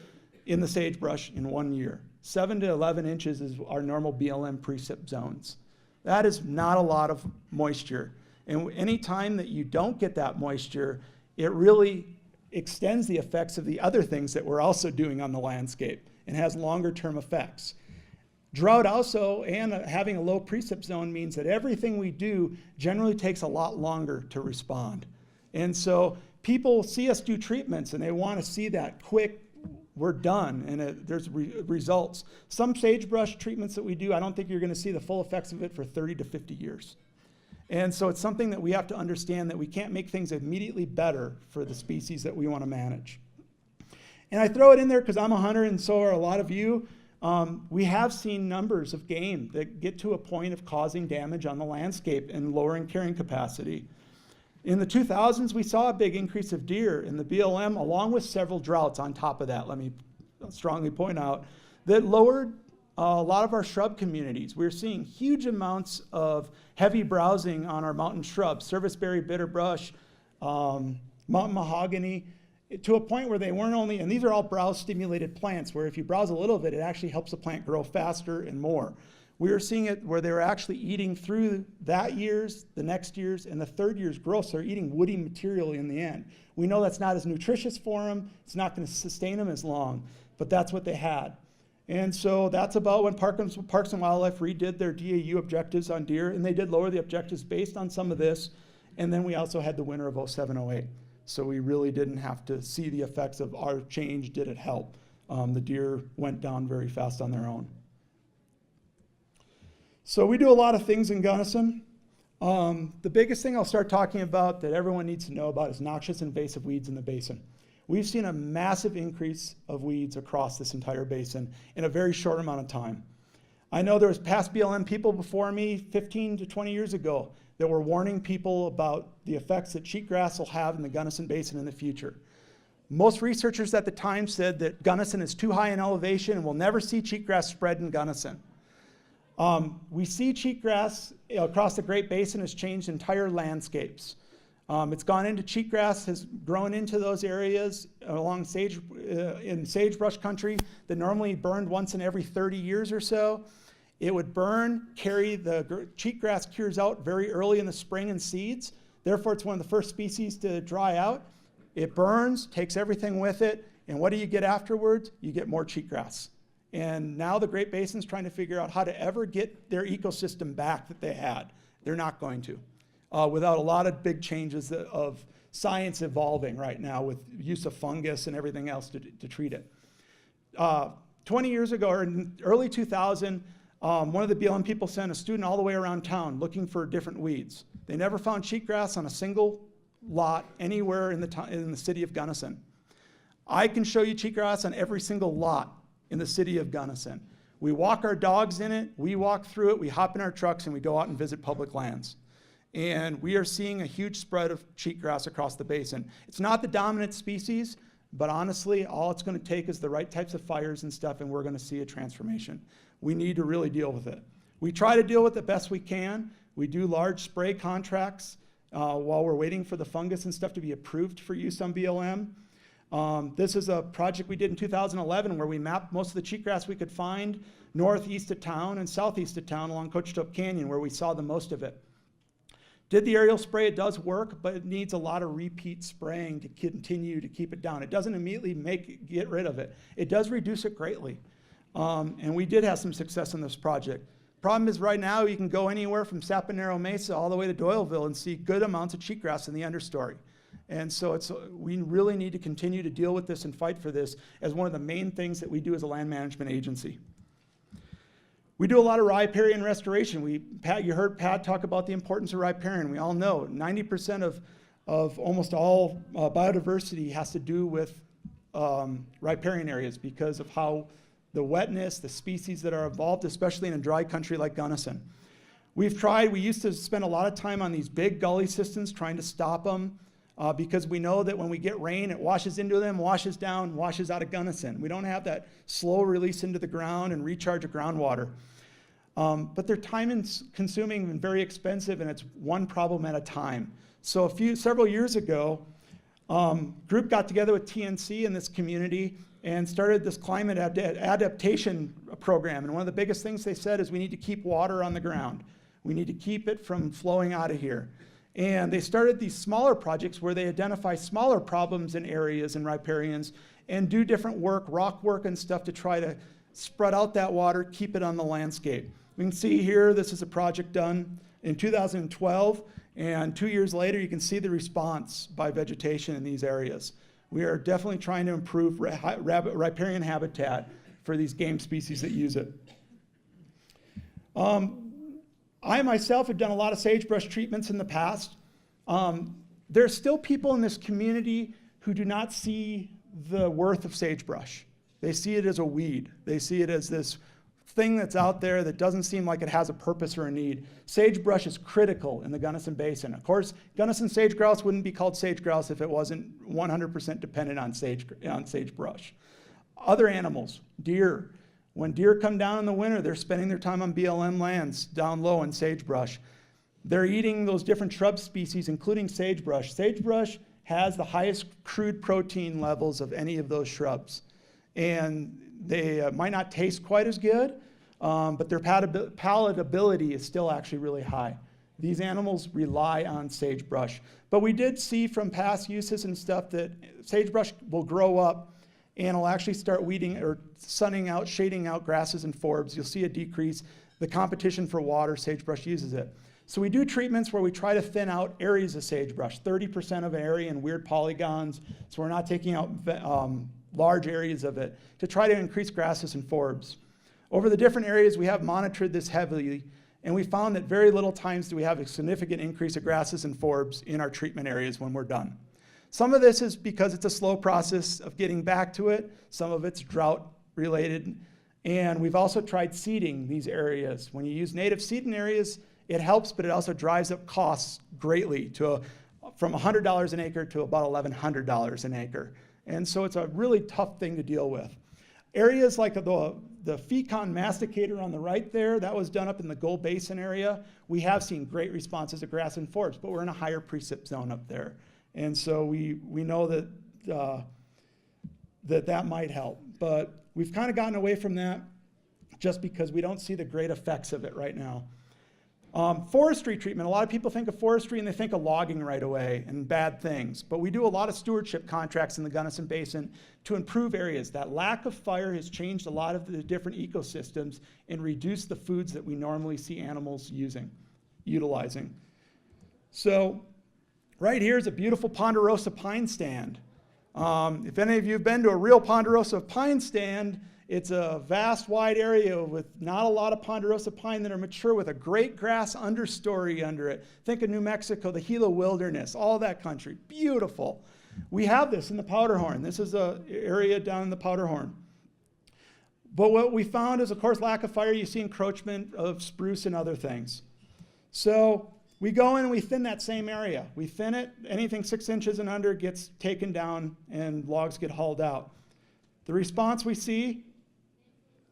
in the Sagebrush in 1 year. 7 to 11 inches is our normal BLM precip zones. That is not a lot of moisture. And any time that you don't get that moisture, it really extends the effects of the other things that we're also doing on the landscape and has longer term effects. Drought also, and having a low precip zone, means that everything we do generally takes a lot longer to respond. And so people see us do treatments and they want to see that quick, we're done, and there's results. Some sagebrush treatments that we do, I don't think you're going to see the full effects of it for 30 to 50 years. And so it's something that we have to understand, that we can't make things immediately better for the species that we want to manage. And I throw it in there because I'm a hunter and so are a lot of you. We have seen numbers of game that get to a point of causing damage on the landscape and lowering carrying capacity. In the 2000s, we saw a big increase of deer in the BLM, along with several droughts on top of that, let me strongly point out, that lowered a lot of our shrub communities. We're seeing huge amounts of heavy browsing on our mountain shrubs, serviceberry, bitterbrush, mountain mahogany, to a point where they weren't only, and these are all browse-stimulated plants, where if you browse a little of it, it actually helps the plant grow faster and more. We were seeing it where they were actually eating through that year's, the next year's, and the third year's growth, so they're eating woody material in the end. We know that's not as nutritious for them, it's not going to sustain them as long, but that's what they had. And so that's about when Parks and Wildlife redid their DAU objectives on deer, and they did lower the objectives based on some of this, and then we also had the winter of 07-08. So we really didn't have to see the effects of our change. Did it help? The deer went down very fast on their own. So we do a lot of things in Gunnison. The biggest thing I'll start talking about that everyone needs to know about is noxious invasive weeds in the basin. We've seen a massive increase of weeds across this entire basin in a very short amount of time. I know there was past BLM people before me 15 to 20 years ago that were warning people about the effects that cheatgrass will have in the Gunnison Basin in the future. Most researchers at the time said that Gunnison is too high in elevation and we'll never see cheatgrass spread in Gunnison. We see cheatgrass across the Great Basin has changed entire landscapes. It's gone into cheatgrass, has grown into those areas along in sagebrush country that normally burned once in every 30 years or so. It would burn, the cheatgrass cures out very early in the spring and seeds. Therefore, it's one of the first species to dry out. It burns, takes everything with it, and what do you get afterwards? You get more cheatgrass. And now the Great Basin's trying to figure out how to ever get their ecosystem back that they had. They're not going to, without a lot of big changes of science evolving right now with use of fungus and everything else to treat it. 20 years ago, or in early 2000, one of the BLM people sent a student all the way around town looking for different weeds. They never found cheatgrass on a single lot anywhere in the city of Gunnison. I can show you cheatgrass on every single lot in the city of Gunnison. We walk our dogs in it, we walk through it, we hop in our trucks, and we go out and visit public lands. And we are seeing a huge spread of cheatgrass across the basin. It's not the dominant species, but honestly, all it's going to take is the right types of fires and stuff, and we're going to see a transformation. We need to really deal with it. We try to deal with it best we can. We do large spray contracts while we're waiting for the fungus and stuff to be approved for use on BLM. This is a project we did in 2011 where we mapped most of the cheatgrass we could find northeast of town and southeast of town along Coachtope Canyon, where we saw the most of it. Did the aerial spray, it does work, but it needs a lot of repeat spraying to continue to keep it down. It doesn't immediately get rid of it. It does reduce it greatly. And we did have some success in this project. Problem is right now you can go anywhere from Sapinero Mesa all the way to Doyleville and see good amounts of cheatgrass in the understory. And so we really need to continue to deal with this and fight for this as one of the main things that we do as a land management agency. We do a lot of riparian restoration. You heard Pat talk about the importance of riparian. We all know 90% of almost all biodiversity has to do with riparian areas because of how the wetness, the species that are involved, especially in a dry country like Gunnison. We used to spend a lot of time on these big gully systems trying to stop them because we know that when we get rain, it washes into them, washes down, washes out of Gunnison. We don't have that slow release into the ground and recharge of groundwater. But they're time-consuming and very expensive, and it's one problem at a time. So several years ago, group got together with TNC in this community and started this climate adaptation program. And one of the biggest things they said is we need to keep water on the ground. We need to keep it from flowing out of here. And they started these smaller projects where they identify smaller problems in areas and riparians and do different work, rock work and stuff to try to spread out that water, keep it on the landscape. We can see here, this is a project done in 2012, and 2 years later, you can see the response by vegetation in these areas. We are definitely trying to improve riparian habitat for these game species that use it. I myself have done a lot of sagebrush treatments in the past. There's still people in this community who do not see the worth of sagebrush. They see it as a weed. They see it as this thing that's out there that doesn't seem like it has a purpose or a need. Sagebrush is critical in the Gunnison Basin. Of course, Gunnison sage grouse wouldn't be called sage grouse if it wasn't 100% dependent on sagebrush. Other animals, deer. When deer come down in the winter, they're spending their time on BLM lands down low in sagebrush. They're eating those different shrub species, including sagebrush. Sagebrush has the highest crude protein levels of any of those shrubs. And they might not taste quite as good, but their palatability is still actually really high. These animals rely on sagebrush. But we did see from past uses and stuff that sagebrush will grow up and it'll actually start weeding or sunning out, shading out grasses and forbs. You'll see a decrease. The competition for water, sagebrush uses it. So we do treatments where we try to thin out areas of sagebrush, 30% of an area in weird polygons, so we're not taking out large areas of it, to try to increase grasses and forbs. Over the different areas, we have monitored this heavily, and we found that very little times do we have a significant increase of grasses and forbs in our treatment areas when we're done. Some of this is because it's a slow process of getting back to it. Some of it's drought related. And we've also tried seeding these areas. When you use native seed in areas, it helps, but it also drives up costs greatly from $100 an acre to about $1,100 an acre. And so it's a really tough thing to deal with. Areas like the Fecon masticator on the right there, that was done up in the Gold Basin area. We have seen great responses of grass and forbs, but we're in a higher precip zone up there. And so we know that that might help. But we've kind of gotten away from that just because we don't see the great effects of it right now. Forestry treatment. A lot of people think of forestry and they think of logging right away and bad things. But we do a lot of stewardship contracts in the Gunnison Basin to improve areas. That lack of fire has changed a lot of the different ecosystems and reduced the foods that we normally see animals utilizing. So right here is a beautiful ponderosa pine stand. If any of you have been to a real ponderosa pine stand, it's a vast, wide area with not a lot of ponderosa pine that are mature with a great grass understory under it. Think of New Mexico, the Gila Wilderness, all that country. Beautiful. We have this in the Powderhorn. This is an area down in the Powderhorn. But what we found is, of course, lack of fire. You see encroachment of spruce and other things. So we go in and we thin that same area. We thin it. Anything 6 inches and under gets taken down and logs get hauled out. The response we see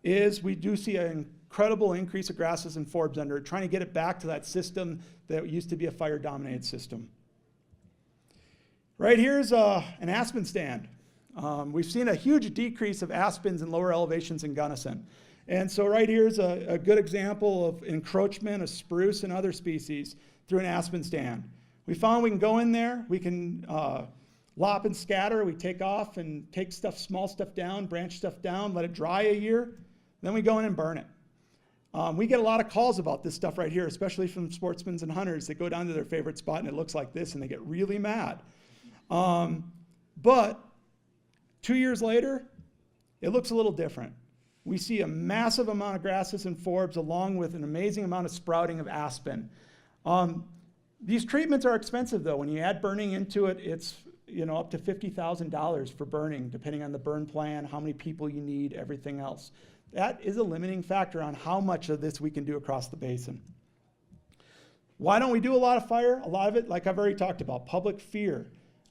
is we do see an incredible increase of grasses and forbs under it, trying to get it back to that system that used to be a fire-dominated system. Right here's an aspen stand. We've seen a huge decrease of aspens in lower elevations in Gunnison. And so right here's a good example of encroachment of spruce and other species through an aspen stand. We found we can go in there, we can lop and scatter, we take off and take stuff, small stuff down, branch stuff down, let it dry a year, then we go in and burn it. We get a lot of calls about this stuff right here, especially from sportsmen and hunters that go down to their favorite spot and it looks like this and they get really mad. But 2 years later, it looks a little different. We see a massive amount of grasses and forbs along with an amazing amount of sprouting of aspen. These treatments are expensive though. When you add burning into it, it's up to $50,000 for burning, depending on the burn plan, how many people you need, everything else. That is a limiting factor on how much of this we can do across the basin. Why don't we do a lot of fire? A lot of it, like I've already talked about, public fear.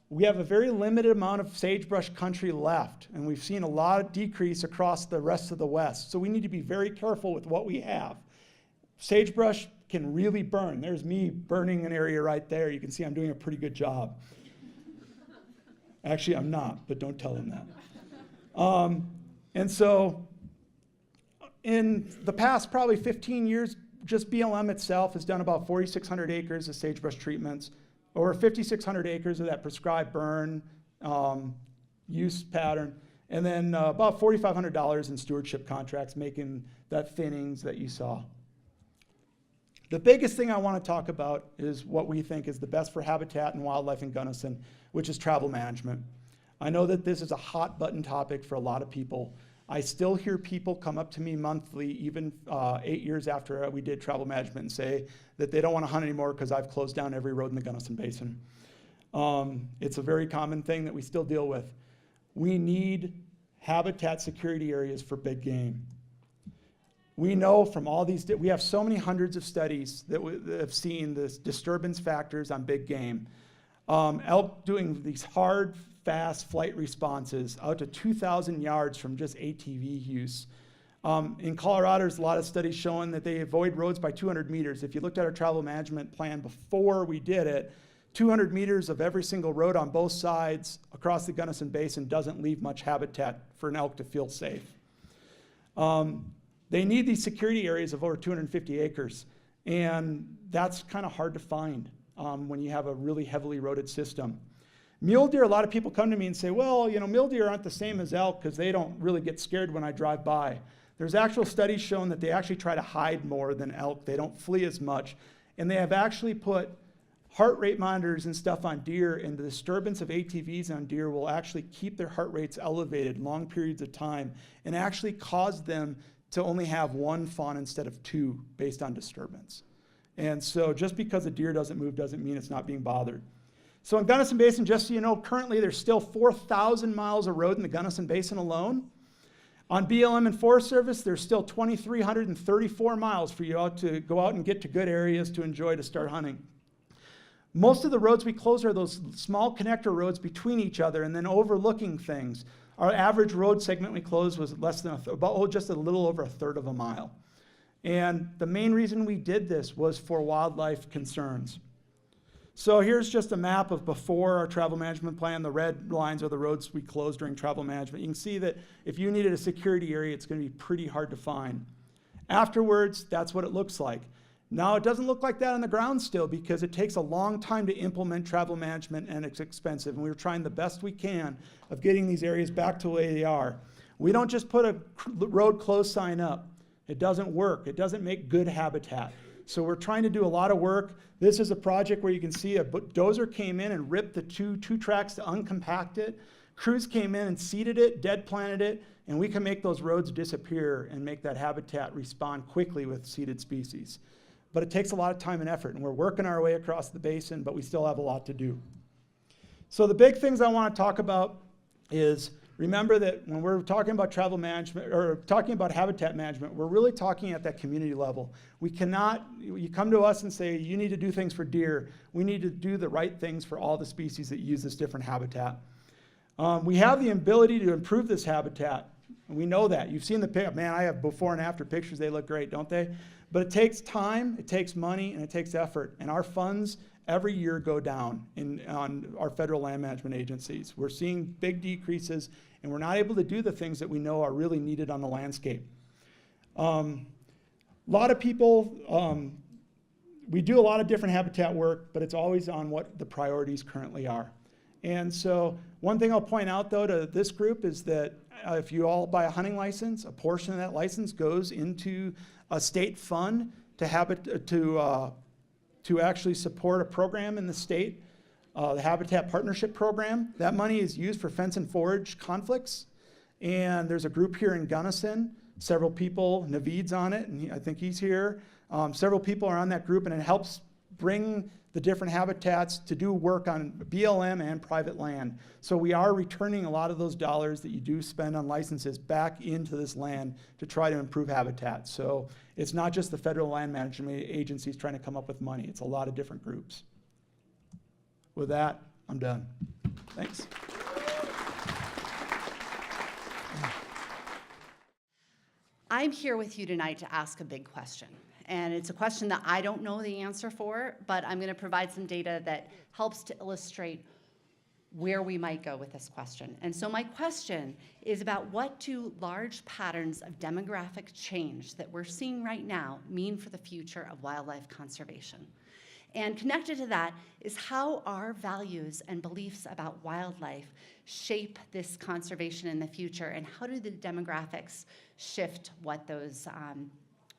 We have a very limited amount of sagebrush country left, and we've seen a lot of decrease across the rest of the West. So we need to be very careful with what we have. Sagebrush can really burn. There's me burning an area right there. You can see I'm doing a pretty good job. Actually, I'm not, but don't tell them that. And so in the past probably 15 years, just BLM itself has done about 4,600 acres of sagebrush treatments, over 5,600 acres of that prescribed burn use pattern, and then about $4,500 in stewardship contracts making that thinnings that you saw. The biggest thing I want to talk about is what we think is the best for habitat and wildlife in Gunnison, which is travel management. I know that this is a hot button topic for a lot of people. I still hear people come up to me monthly, even 8 years after we did travel management, and say that they don't want to hunt anymore because I've closed down every road in the Gunnison Basin. It's a very common thing that we still deal with. We need habitat security areas for big game. We know from all these, we have so many hundreds of studies that have seen this disturbance factors on big game. Elk doing these hard, fast flight responses out to 2,000 yards from just ATV use. In Colorado, there's a lot of studies showing that they avoid roads by 200 meters. If you looked at our travel management plan before we did it, 200 meters of every single road on both sides across the Gunnison Basin doesn't leave much habitat for an elk to feel safe. They need these security areas of over 250 acres, and that's kind of hard to find when you have a really heavily roaded system. Mule deer, a lot of people come to me and say, well, mule deer aren't the same as elk because they don't really get scared when I drive by. There's actual studies showing that they actually try to hide more than elk. They don't flee as much. And they have actually put heart rate monitors and stuff on deer, and the disturbance of ATVs on deer will actually keep their heart rates elevated long periods of time and actually cause them to only have one fawn instead of two based on disturbance. And so just because a deer doesn't move doesn't mean it's not being bothered. So in Gunnison Basin, just so you know, currently there's still 4,000 miles of road in the Gunnison Basin alone. On BLM and Forest Service, there's still 2,334 miles for you to go out and get to good areas to enjoy to start hunting. Most of the roads we close are those small connector roads between each other and then overlooking things. Our average road segment we closed was less than just a little over a third of a mile. And the main reason we did this was for wildlife concerns. So here's just a map of before our travel management plan. The red lines are the roads we closed during travel management. You can see that if you needed a security area, it's going to be pretty hard to find. Afterwards, that's what it looks like. Now, it doesn't look like that on the ground still because it takes a long time to implement travel management and it's expensive. And we're trying the best we can of getting these areas back to the way they are. We don't just put a road closed sign up. It doesn't work. It doesn't make good habitat. So we're trying to do a lot of work. This is a project where you can see a dozer came in and ripped the two tracks to uncompact it. Crews came in and seeded it, dead planted it, and we can make those roads disappear and make that habitat respond quickly with seeded species. But it takes a lot of time and effort, and we're working our way across the basin, but we still have a lot to do. So the big things I want to talk about is, remember that when we're talking about travel management or talking about habitat management, we're really talking at that community level. We cannot, you come to us and say, you need to do things for deer. We need to do the right things for all the species that use this different habitat. We have the ability to improve this habitat. And we know that. You've seen the picture. Man, I have before and after pictures. They look great, don't they? But it takes time, it takes money, and it takes effort. And our funds every year go down on our federal land management agencies. We're seeing big decreases, and we're not able to do the things that we know are really needed on the landscape. A lot of people, we do a lot of different habitat work, but it's always on what the priorities currently are. And so one thing I'll point out, though, to this group is that if you all buy a hunting license, a portion of that license goes into a state fund to actually support a program in the state, the Habitat Partnership Program. That money is used for fence and forage conflicts. And there's a group here in Gunnison, several people, Naveed's on it, and I think he's here. Several people are on that group, and it helps bring the different habitats to do work on BLM and private land. So we are returning a lot of those dollars that you do spend on licenses back into this land to try to improve habitat. So it's not just the federal land management agencies trying to come up with money. It's a lot of different groups. With that, I'm done. Thanks. I'm here with you tonight to ask a big question. And it's a question that I don't know the answer for, but I'm going to provide some data that helps to illustrate where we might go with this question. And so my question is about, what do large patterns of demographic change that we're seeing right now mean for the future of wildlife conservation? And connected to that is how our values and beliefs about wildlife shape this conservation in the future, and how do the demographics shift what those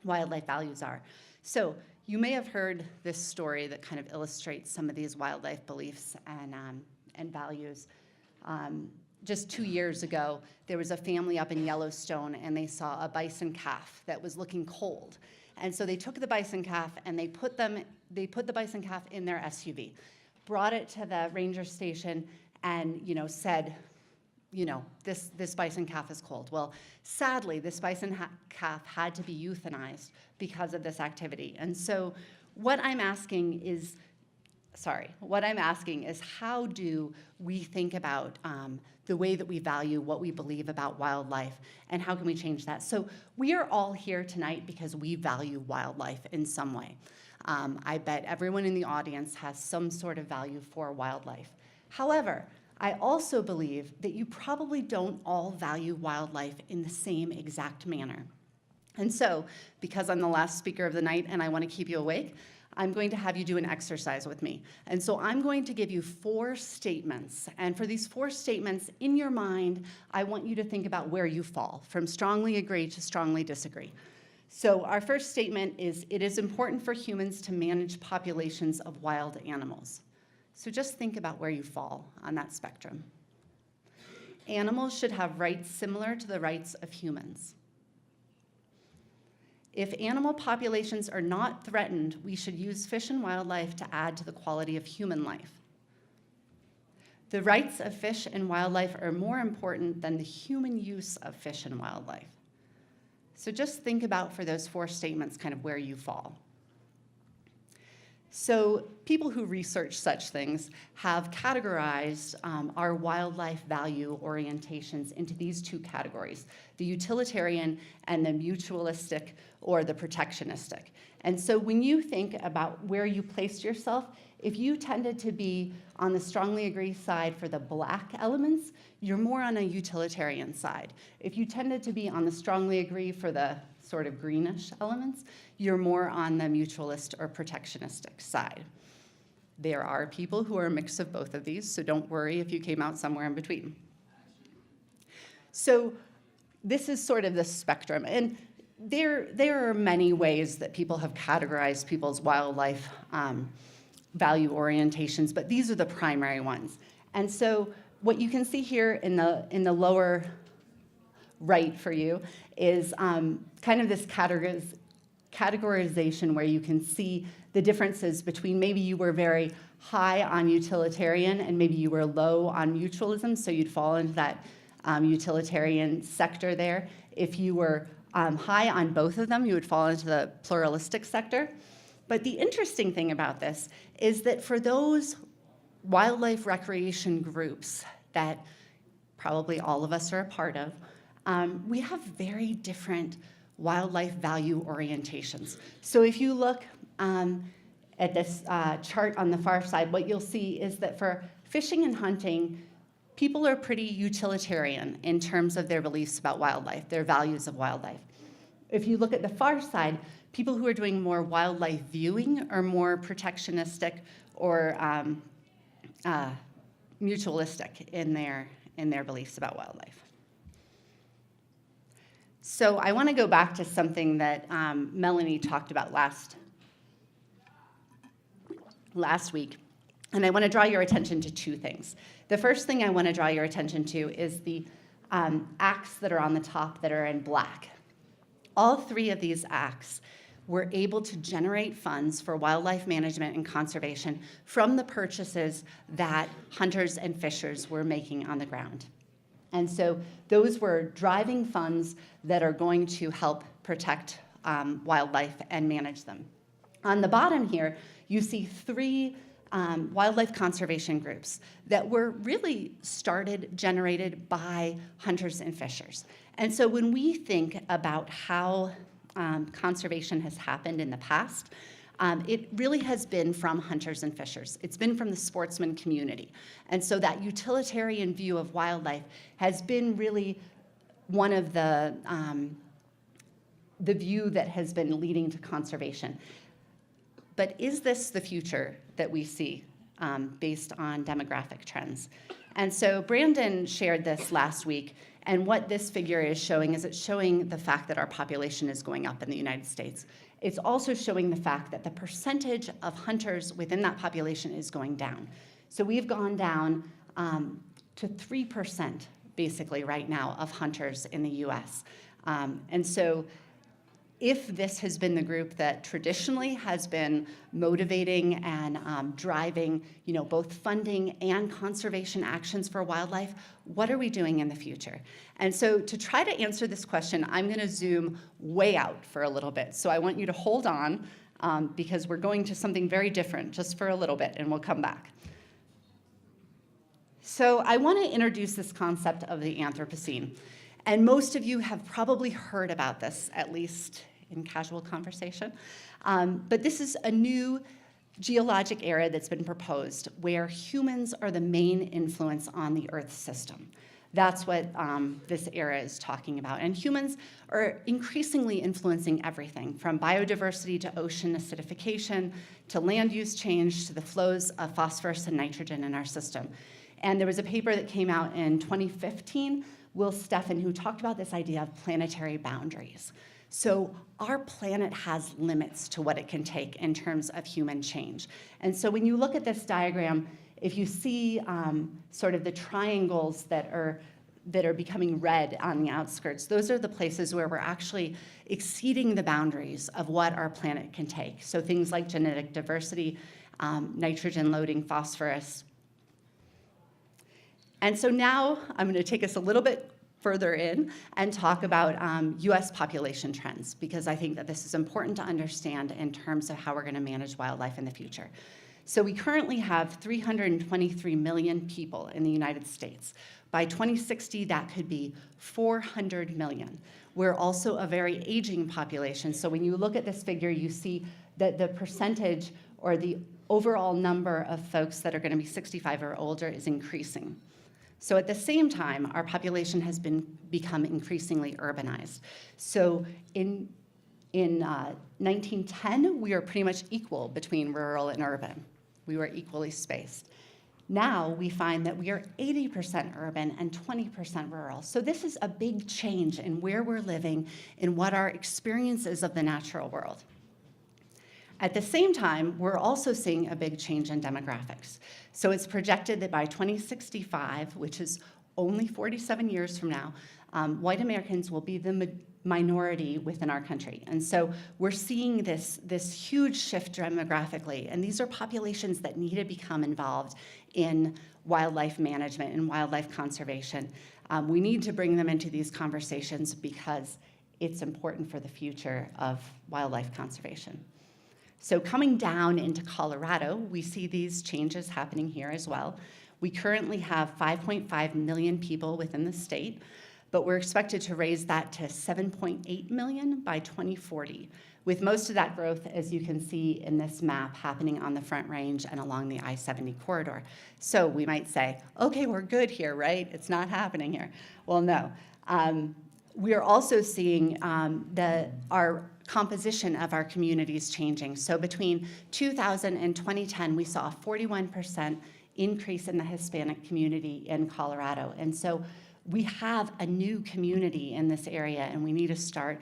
wildlife values are. So you may have heard this story that kind of illustrates some of these wildlife beliefs and values. Just 2 years ago, there was a family up in Yellowstone, and they saw a bison calf that was looking cold. And so they took the bison calf and they put the bison calf in their SUV, brought it to the ranger station, and said, this bison calf is cold. Well, sadly, this bison calf had to be euthanized because of this activity. And so what I'm asking is, how do we think about the way that we value what we believe about wildlife, and how can we change that? So we are all here tonight because we value wildlife in some way. I bet everyone in the audience has some sort of value for wildlife. However, I also believe that you probably don't all value wildlife in the same exact manner. And so, because I'm the last speaker of the night and I want to keep you awake, I'm going to have you do an exercise with me. And so I'm going to give you 4 statements. And for these 4 statements, in your mind, I want you to think about where you fall, from strongly agree to strongly disagree. So our first statement is, it is important for humans to manage populations of wild animals. So just think about where you fall on that spectrum. Animals should have rights similar to the rights of humans. If animal populations are not threatened, we should use fish and wildlife to add to the quality of human life. The rights of fish and wildlife are more important than the human use of fish and wildlife. So just think about, for those 4 statements, kind of where you fall. So people who research such things have categorized our wildlife value orientations into these 2 categories, the utilitarian and the mutualistic or the protectionistic. And so when you think about where you placed yourself, if you tended to be on the strongly agree side for the black elements, you're more on a utilitarian side. If you tended to be on the strongly agree for the sort of greenish elements, you're more on the mutualist or protectionistic side. There are people who are a mix of both of these, so don't worry if you came out somewhere in between. So this is sort of the spectrum, and there are many ways that people have categorized people's wildlife value orientations, but these are the primary ones. And so what you can see here in the lower right for you is kind of this categorization where you can see the differences between maybe you were very high on utilitarian and maybe you were low on mutualism, so you'd fall into that utilitarian sector there. If you were high on both of them, you would fall into the pluralistic sector. But the interesting thing about this is that for those wildlife recreation groups that probably all of us are a part of, we have very different wildlife value orientations. So if you look at this chart on the far side, what you'll see is that for fishing and hunting, people are pretty utilitarian in terms of their beliefs about wildlife, their values of wildlife. If you look at the far side, people who are doing more wildlife viewing are more protectionistic or mutualistic in their beliefs about wildlife. So I want to go back to something that Melanie talked about last week, and I want to draw your attention to two things. The first thing I want to draw your attention to is the acts that are on the top that are in black. All three of these acts were able to generate funds for wildlife management and conservation from the purchases that hunters and fishers were making on the ground. And so those were driving funds that are going to help protect wildlife and manage them. On the bottom here, you see three wildlife conservation groups that were really generated by hunters and fishers. And so when we think about how conservation has happened in the past, it really has been from hunters and fishers. It's been from the sportsman community. And so that utilitarian view of wildlife has been really one of the view that has been leading to conservation. But is this the future that we see based on demographic trends? And so Brandon shared this last week, and what this figure is showing is it's showing the fact that our population is going up in the United States. It's also showing the fact that the percentage of hunters within that population is going down. So we've gone down to 3% basically right now of hunters in the US. And so if this has been the group that traditionally has been motivating and driving, both funding and conservation actions for wildlife, what are we doing in the future? And so to try to answer this question, I'm going to zoom way out for a little bit. So I want you to hold on because we're going to something very different just for a little bit, and we'll come back. So I want to introduce this concept of the Anthropocene. And most of you have probably heard about this, at least in casual conversation. But this is a new geologic era that's been proposed where humans are the main influence on the Earth system. That's what this era is talking about. And humans are increasingly influencing everything from biodiversity to ocean acidification to land use change to the flows of phosphorus and nitrogen in our system. And there was a paper that came out in 2015, Will Steffen, who talked about this idea of planetary boundaries. So our planet has limits to what it can take in terms of human change. And so when you look at this diagram, if you see sort of the triangles that are becoming red on the outskirts, those are the places where we're actually exceeding the boundaries of what our planet can take. So things like genetic diversity, nitrogen loading, phosphorus. And so now I'm going to take us a little bit further in and talk about US population trends, because I think that this is important to understand in terms of how we're going to manage wildlife in the future. So we currently have 323 million people in the United States. By 2060, that could be 400 million. We're also a very aging population. So when you look at this figure, you see that the percentage or the overall number of folks that are going to be 65 or older is increasing. So at the same time, our population has become increasingly urbanized. So in 1910, we were pretty much equal between rural and urban. We were equally spaced. Now we find that we are 80% urban and 20% rural. So this is a big change in where we're living and what our experience is of the natural world. At the same time, we're also seeing a big change in demographics. So it's projected that by 2065, which is only 47 years from now, white Americans will be the minority within our country. And so we're seeing this huge shift demographically, and these are populations that need to become involved in wildlife management and wildlife conservation. We need to bring them into these conversations because it's important for the future of wildlife conservation. So coming down into Colorado, we see these changes happening here as well. We currently have 5.5 million people within the state, but we're expected to raise that to 7.8 million by 2040, with most of that growth, as you can see in this map, happening on the Front Range and along the I-70 corridor. So we might say, okay, we're good here, right? It's not happening here. Well, no. We are also seeing our composition of our communities changing. So between 2000 and 2010, we saw a 41% increase in the Hispanic community in Colorado. And so we have a new community in this area, and we need to start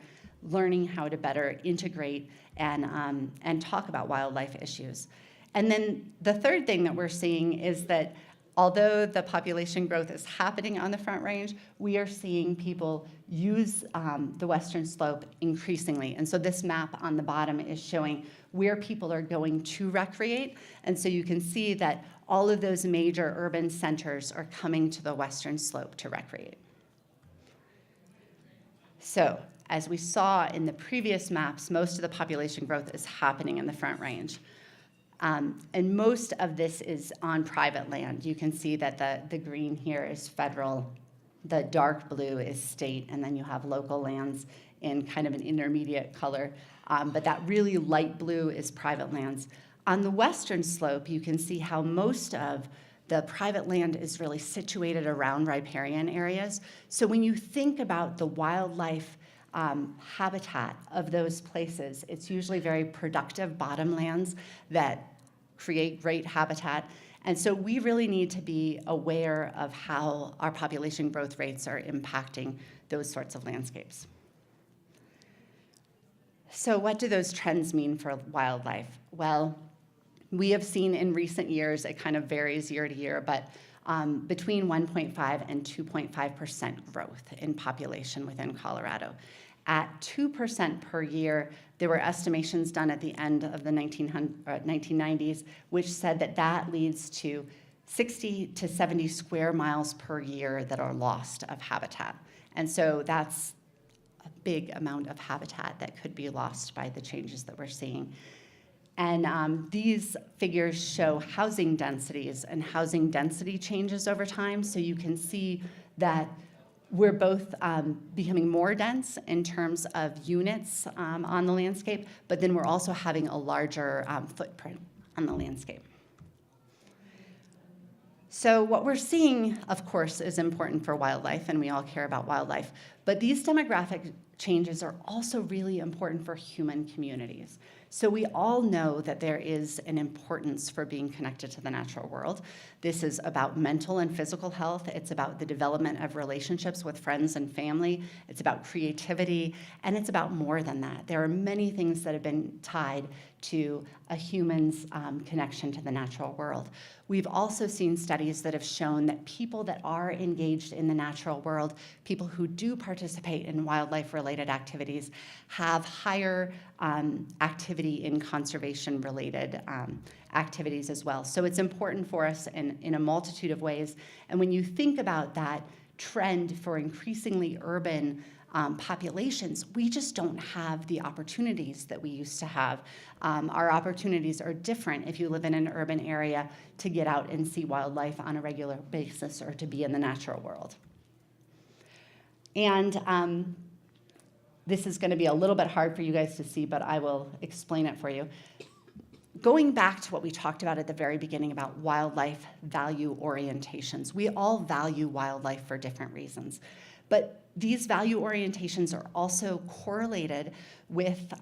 learning how to better integrate and talk about wildlife issues. And then the third thing that we're seeing is that although the population growth is happening on the Front Range, we are seeing people use the Western Slope increasingly. And so this map on the bottom is showing where people are going to recreate. And so you can see that all of those major urban centers are coming to the Western Slope to recreate. So as we saw in the previous maps, most of the population growth is happening in the Front Range. And most of this is on private land. You can see that the green here is federal, the dark blue is state, and then you have local lands in kind of an intermediate color. But that really light blue is private lands. On the Western Slope, you can see how most of the private land is really situated around riparian areas. So when you think about the wildlife habitat of those places, it's usually very productive bottomlands that create great habitat. And so we really need to be aware of how our population growth rates are impacting those sorts of landscapes. So what do those trends mean for wildlife? Well, we have seen in recent years, it kind of varies year to year, but between 1.5 and 2.5% growth in population within Colorado. At 2% per year, there were estimations done at the end of the 1990s, which said that that leads to 60 to 70 square miles per year that are lost of habitat. And so that's a big amount of habitat that could be lost by the changes that we're seeing. And these figures show housing densities and housing density changes over time. So you can see that we're both becoming more dense in terms of units on the landscape, but then we're also having a larger footprint on the landscape. So what we're seeing, of course, is important for wildlife, and we all care about wildlife, but these demographic changes are also really important for human communities. So we all know that there is an importance for being connected to the natural world. This is about mental and physical health. It's about the development of relationships with friends and family. It's about creativity, and it's about more than that. There are many things that have been tied to a human's connection to the natural world. We've also seen studies that have shown that people that are engaged in the natural world, people who do participate in wildlife-related activities, have higher activity in conservation-related activities as well. So it's important for us in a multitude of ways. And when you think about that trend for increasingly urban populations, we just don't have the opportunities that we used to have. Our opportunities are different if you live in an urban area to get out and see wildlife on a regular basis or to be in the natural world. And this is going to be a little bit hard for you guys to see, but I will explain it for you. Going back to what we talked about at the very beginning about wildlife value orientations, we all value wildlife for different reasons. But these value orientations are also correlated with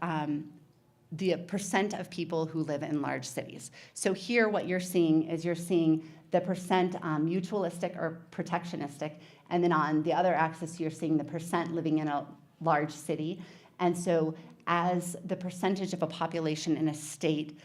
the percent of people who live in large cities. So here what you're seeing is you're seeing the percent mutualistic or protectionistic, and then on the other axis you're seeing the percent living in a large city. And so as the percentage of a population in a state,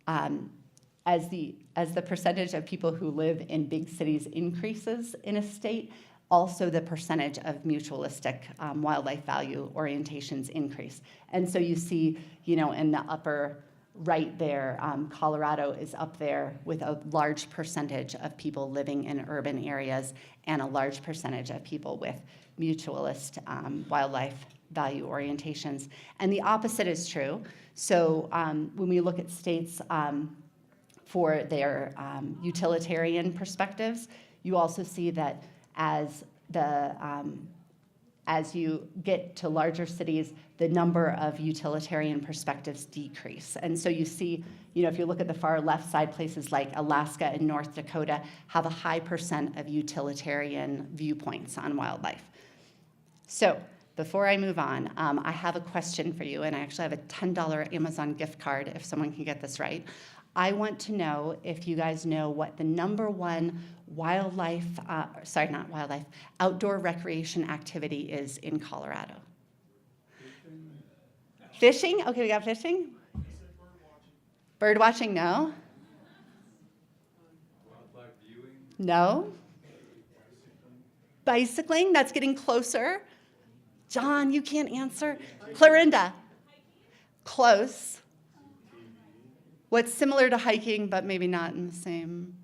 as the percentage of people who live in big cities increases in a state, also the percentage of mutualistic wildlife value orientations increase. And so you see, in the upper right there, Colorado is up there with a large percentage of people living in urban areas and a large percentage of people with mutualist wildlife value orientations. And the opposite is true. So when we look at states for their utilitarian perspectives, you also see that as you get to larger cities, the number of utilitarian perspectives decrease. And so you see, if you look at the far left side, places like Alaska and North Dakota have a high percent of utilitarian viewpoints on wildlife. So before I move on, I have a question for you, and I actually have a $10 Amazon gift card if someone can get this right. I want to know if you guys know what the number one outdoor recreation activity is in Colorado. Fishing? Okay, we got fishing. Bird watching, no. Wildlife viewing? No. Bicycling, that's getting closer. John, you can't answer. Clarinda. Close. What's similar to hiking, but maybe not in the same?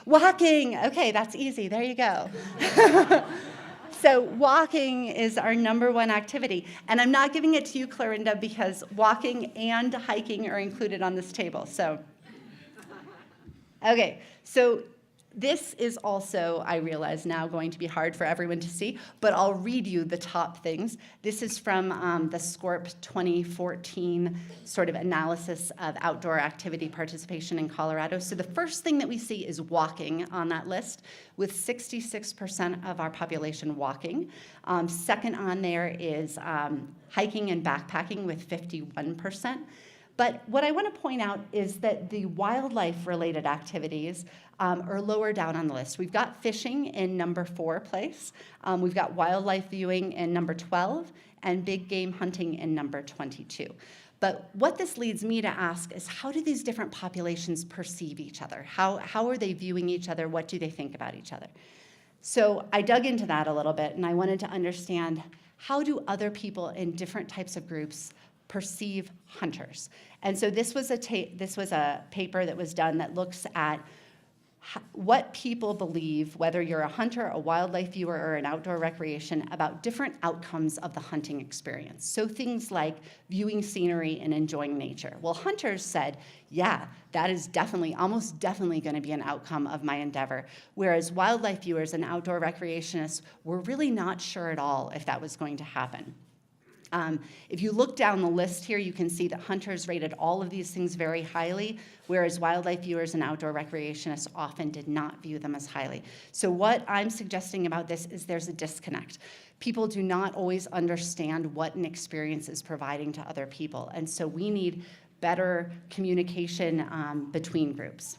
Walking. Okay, that's easy. There you go. So walking is our number one activity. And I'm not giving it to you, Clarinda, because walking and hiking are included on this table. So, okay, so this is also, I realize now, going to be hard for everyone to see, but I'll read you the top things. This is from the SCORP 2014 sort of analysis of outdoor activity participation in Colorado. So the first thing that we see is walking on that list, with 66% of our population walking. Second on there is hiking and backpacking with 51%. But what I want to point out is that the wildlife-related activities are lower down on the list. We've got fishing in number 4 place. We've got wildlife viewing in number 12, and big game hunting in number 22. But what this leads me to ask is, how do these different populations perceive each other? How are they viewing each other? What do they think about each other? So I dug into that a little bit, and I wanted to understand, how do other people in different types of groups perceive hunters? And so this was a paper that was done that looks at what people believe, whether you're a hunter, a wildlife viewer, or an outdoor recreation, about different outcomes of the hunting experience. So things like viewing scenery and enjoying nature. Well, hunters said, yeah, that is almost definitely going to be an outcome of my endeavor. Whereas wildlife viewers and outdoor recreationists were really not sure at all if that was going to happen. If you look down the list here, you can see that hunters rated all of these things very highly, whereas wildlife viewers and outdoor recreationists often did not view them as highly. So what I'm suggesting about this is there's a disconnect. People do not always understand what an experience is providing to other people, and so we need better communication between groups.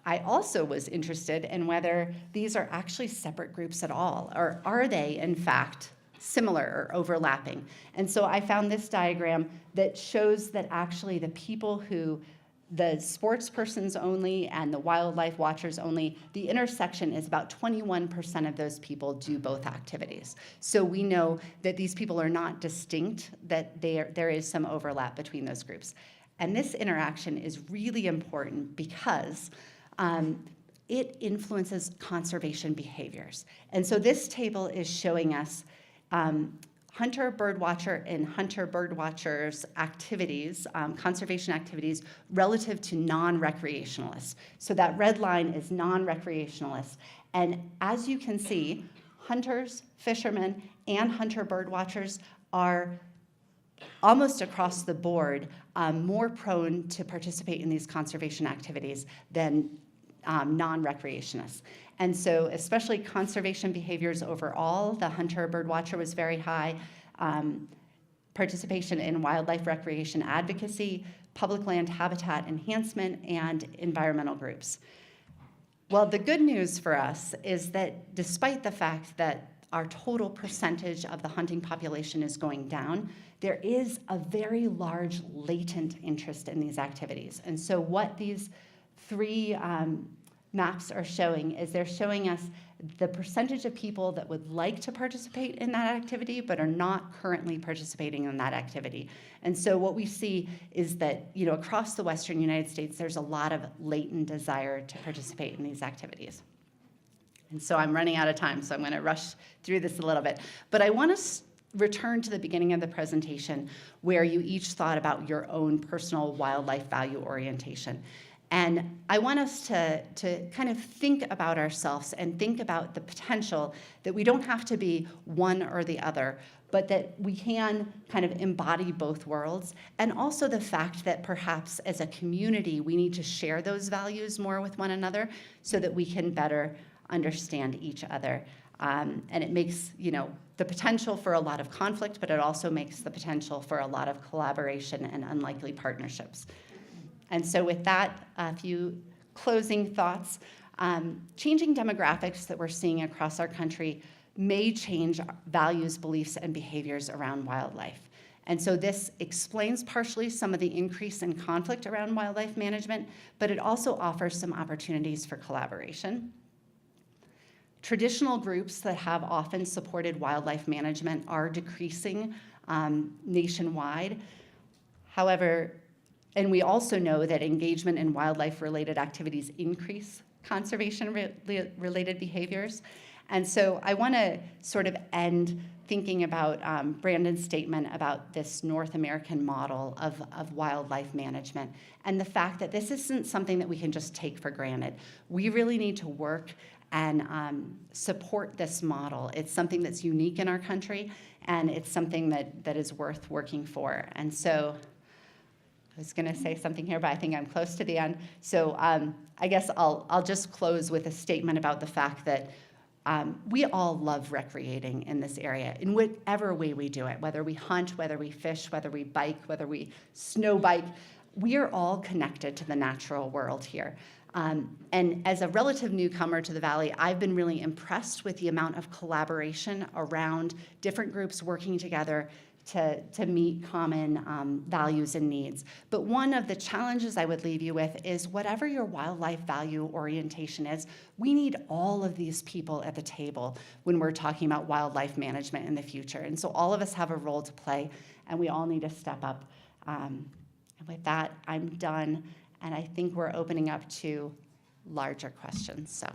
I also was interested in whether these are actually separate groups at all, or are they, in fact, similar or overlapping. And so I found this diagram that shows that actually the sports persons only and the wildlife watchers only, the intersection is about 21% of those people do both activities. So we know that these people are not distinct, that there is some overlap between those groups. And this interaction is really important because it influences conservation behaviors. And so this table is showing us hunter birdwatcher and hunter birdwatchers activities, conservation activities, relative to non-recreationalists. So that red line is non-recreationalists. And as you can see, hunters, fishermen, and hunter birdwatchers are almost across the board more prone to participate in these conservation activities than non-recreationists. And so especially conservation behaviors overall, the hunter birdwatcher was very high. Participation in wildlife recreation advocacy, public land habitat enhancement, and environmental groups. Well, the good news for us is that despite the fact that our total percentage of the hunting population is going down, there is a very large latent interest in these activities. And so what these three maps are showing is they're showing us the percentage of people that would like to participate in that activity but are not currently participating in that activity. And so what we see is that, you know, across the Western United States, there's a lot of latent desire to participate in these activities. And so I'm running out of time, so I'm going to rush through this a little bit. But I want to return to the beginning of the presentation where you each thought about your own personal wildlife value orientation. And I want us to kind of think about ourselves and think about the potential that we don't have to be one or the other, but that we can kind of embody both worlds. And also the fact that perhaps as a community, we need to share those values more with one another so that we can better understand each other. And it makes, you know, the potential for a lot of conflict, but it also makes the potential for a lot of collaboration and unlikely partnerships. And so with that, a few closing thoughts. Changing demographics that we're seeing across our country may change values, beliefs, and behaviors around wildlife. And so this explains partially some of the increase in conflict around wildlife management, but it also offers some opportunities for collaboration. Traditional groups that have often supported wildlife management are decreasing nationwide. However, and we also know that engagement in wildlife-related activities increase conservation-related behaviors. And so I want to sort of end thinking about Brandon's statement about this North American model of wildlife management and the fact that this isn't something that we can just take for granted. We really need to work and support this model. It's something that's unique in our country, and it's something that is worth working for. And so I was going to say something here, but I think I'm close to the end. So I guess I'll just close with a statement about the fact that we all love recreating in this area in whatever way we do it, whether we hunt, whether we fish, whether we bike, whether we snow bike. We are all connected to the natural world here. And as a relative newcomer to the Valley, I've been really impressed with the amount of collaboration around different groups working together to meet common values and needs. But one of the challenges I would leave you with is whatever your wildlife value orientation is, we need all of these people at the table when we're talking about wildlife management in the future. And so all of us have a role to play, and we all need to step up. And with that, I'm done, and I think we're opening up to larger questions. So.